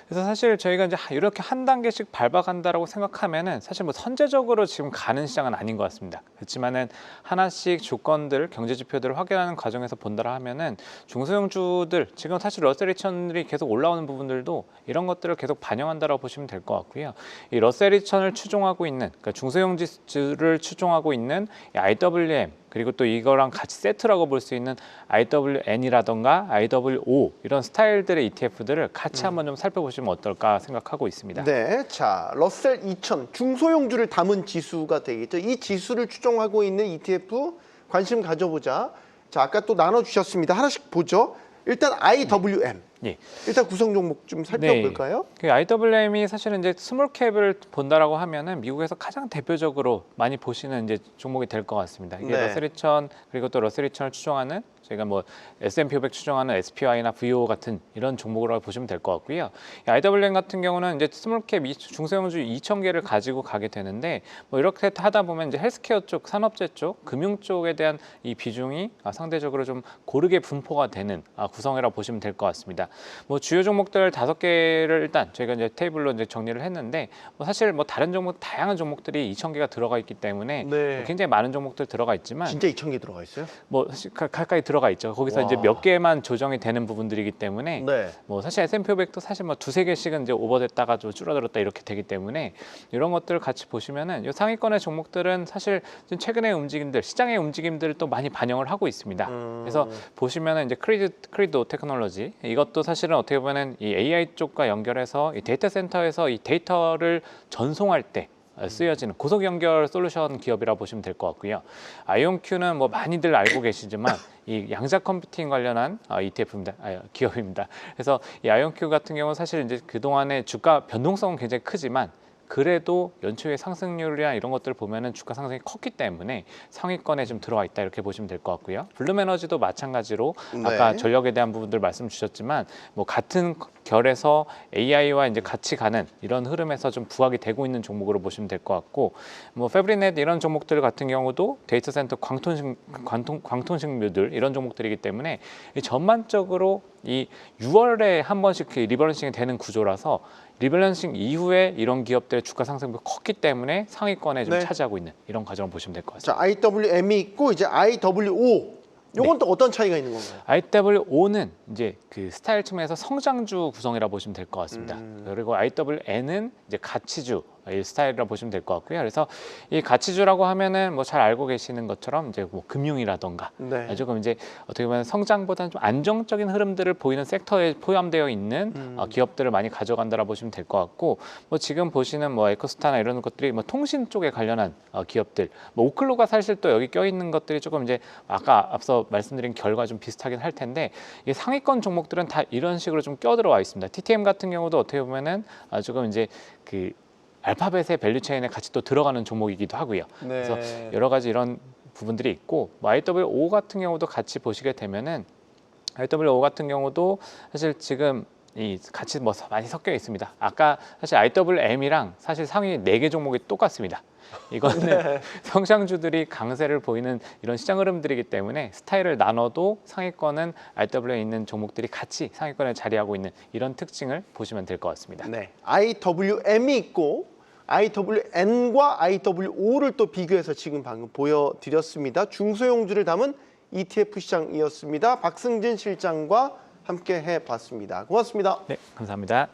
Speaker 7: 그래서 사실 저희가 이제 이렇게 한 단계씩 밟아간다라고 생각하면은 사실 뭐 선제적으로 지금 가는 시장은 아닌 것 같습니다. 그렇지만은 하나씩 조건들, 경제 지표들을 확인하는 과정에서 본다라 하면은 중소형주들 지금 사실 러셀 2000이 계속 올라오는 부분들도 이런 것들을 계속 반영한다라고 보시면 될 것 같고요. 이 러셀 2000을 추종하고 있는 그러니까 중소형주를 추종하고 있는 이 IWM 그리고 또 이거랑 같이 세트라고 볼 수 있는 IWN이라던가 IWO 이런 스타일들의 ETF들을 같이 한번 좀 살펴보시면 어떨까 생각하고 있습니다.
Speaker 3: 네, 자 러셀 2000 중소형주를 담은 지수가 되겠죠. 이 지수를 추종하고 있는 ETF 관심 가져보자. 자 아까 또 나눠주셨습니다. 하나씩 보죠. 일단 IWM.
Speaker 7: 예.
Speaker 3: 일단 구성 종목 좀 살펴볼까요?
Speaker 7: 그 IWM이 사실은 이제 스몰캡을 본다라고 하면은 미국에서 가장 대표적으로 많이 보시는 이제 종목이 될 것 같습니다. 이게
Speaker 3: 네.
Speaker 7: 러셀 2000 그리고 또 러셀 2000을 추종하는 저희가 뭐 S&P 500 추종하는 SPY나 VO 같은 이런 종목으로 보시면 될 것 같고요. 이 IWM 같은 경우는 이제 스몰캡 중소형주 2,000개를 가지고 가게 되는데 뭐 이렇게 하다 보면 이제 헬스케어 쪽, 산업재 쪽, 금융 쪽에 대한 이 비중이 상대적으로 좀 고르게 분포가 되는 구성이라고 보시면 될 것 같습니다. 뭐 주요 종목들 5개를 일단 저희가 이제 테이블로 이제 정리를 했는데 뭐 사실 뭐 다른 종목 다양한 종목들이 2,000개가 들어가 있기 때문에
Speaker 3: 네.
Speaker 7: 굉장히 많은 종목들 들어가 있지만
Speaker 3: 진짜 2000개 들어가 있어요?
Speaker 7: 뭐 사실 가까이 들어가 있죠. 거기서
Speaker 3: 와.
Speaker 7: 이제 몇 개만 조정이 되는 부분들이기 때문에
Speaker 3: 네.
Speaker 7: 뭐 사실 S&P 500도 사실 뭐 두세 개씩은 이제 오버됐다가 좀 줄어들었다 이렇게 되기 때문에 이런 것들을 같이 보시면은 이 상위권의 종목들은 사실 좀 최근의 움직임들, 시장의 움직임들을 또 많이 반영을 하고 있습니다. 그래서 보시면은 이제 크리도 테크놀로지 이것도 사실은 어떻게 보면은 이 AI 쪽과 연결해서 이 데이터 센터에서 이 데이터를 전송할 때 쓰여지는 고속 연결 솔루션 기업이라 보시면 될 것 같고요. 아이온큐는 뭐 많이들 알고 계시지만 이 양자 컴퓨팅 관련한 ETF입니다. 기업입니다. 그래서 이 아이온큐 같은 경우는 사실 이제 그 동안의 주가 변동성은 굉장히 크지만 그래도 연초의 상승률이나 이런 것들을 보면은 주가 상승이 컸기 때문에 상위권에 좀 들어와 있다 이렇게 보시면 될 것 같고요. 블룸에너지도 마찬가지로 아까
Speaker 3: 네.
Speaker 7: 전력에 대한 부분들 말씀 주셨지만 뭐 같은 결에서 AI와 이제 같이 가는 이런 흐름에서 좀 부각이 되고 있는 종목으로 보시면 될 것 같고 뭐 패브리넷 이런 종목들 같은 경우도 데이터 센터 광통식류들 이런 종목들이기 때문에 이 전반적으로 이 6월에 한 번씩 리밸런싱이 되는 구조라서 리밸런싱 이후에 이런 기업들의 주가 상승이 컸기 때문에 상위권에 좀
Speaker 3: 네.
Speaker 7: 차지하고 있는 이런 과정을 보시면 될 것 같습니다.
Speaker 3: 자 IWM이 있고 이제 IWO. 요건 또 어떤 차이가 있는 건가요?
Speaker 7: IWO는 이제 그 스타일 측면에서 성장주 구성이라 보시면 될 것 같습니다. 그리고 IWN은 이제 가치주, 이 스타일이라 보시면 될 것 같고요. 그래서 이 가치주라고 하면은 뭐 잘 알고 계시는 것처럼 이제 뭐 금융이라던가
Speaker 3: 네.
Speaker 7: 조금 이제 어떻게 보면 성장보다는 좀 안정적인 흐름들을 보이는 섹터에 포함되어 있는 기업들을 많이 가져간다라 보시면 될 것 같고, 뭐 지금 보시는 뭐 에코스타나 이런 것들이 뭐 통신 쪽에 관련한 기업들, 뭐 오클로가 사실 또 여기 껴 있는 것들이 조금 이제 아까 앞서 말씀드린 결과 좀 비슷하긴 할 텐데, 이게 상위권 종목들은 다 이런 식으로 좀 껴 들어와 있습니다. TTM 같은 경우도 어떻게 보면은 조금 이제 그 알파벳의 밸류체인에 같이 또 들어가는 종목이기도 하고요.
Speaker 3: 네.
Speaker 7: 그래서 여러 가지 이런 부분들이 있고, 뭐 IWO 같은 경우도 같이 보시게 되면은 IWO 같은 경우도 사실 지금 이 같이 뭐 많이 섞여 있습니다. 아까 사실 IWM이랑 사실 상위 4개 종목이 똑같습니다. 이거는 성장주들이 강세를 보이는 이런 시장 흐름들이기 때문에 스타일을 나눠도 상위권은 RW에 있는 종목들이 같이 상위권에 자리하고 있는 이런 특징을 보시면 될 것 같습니다.
Speaker 3: 네. IWM이 있고 IWN과 IWO를 또 비교해서 지금 방금 보여드렸습니다. 중소형주를 담은 ETF 시장이었습니다. 박승진 실장과 함께 해봤습니다. 고맙습니다.
Speaker 7: 네, 감사합니다.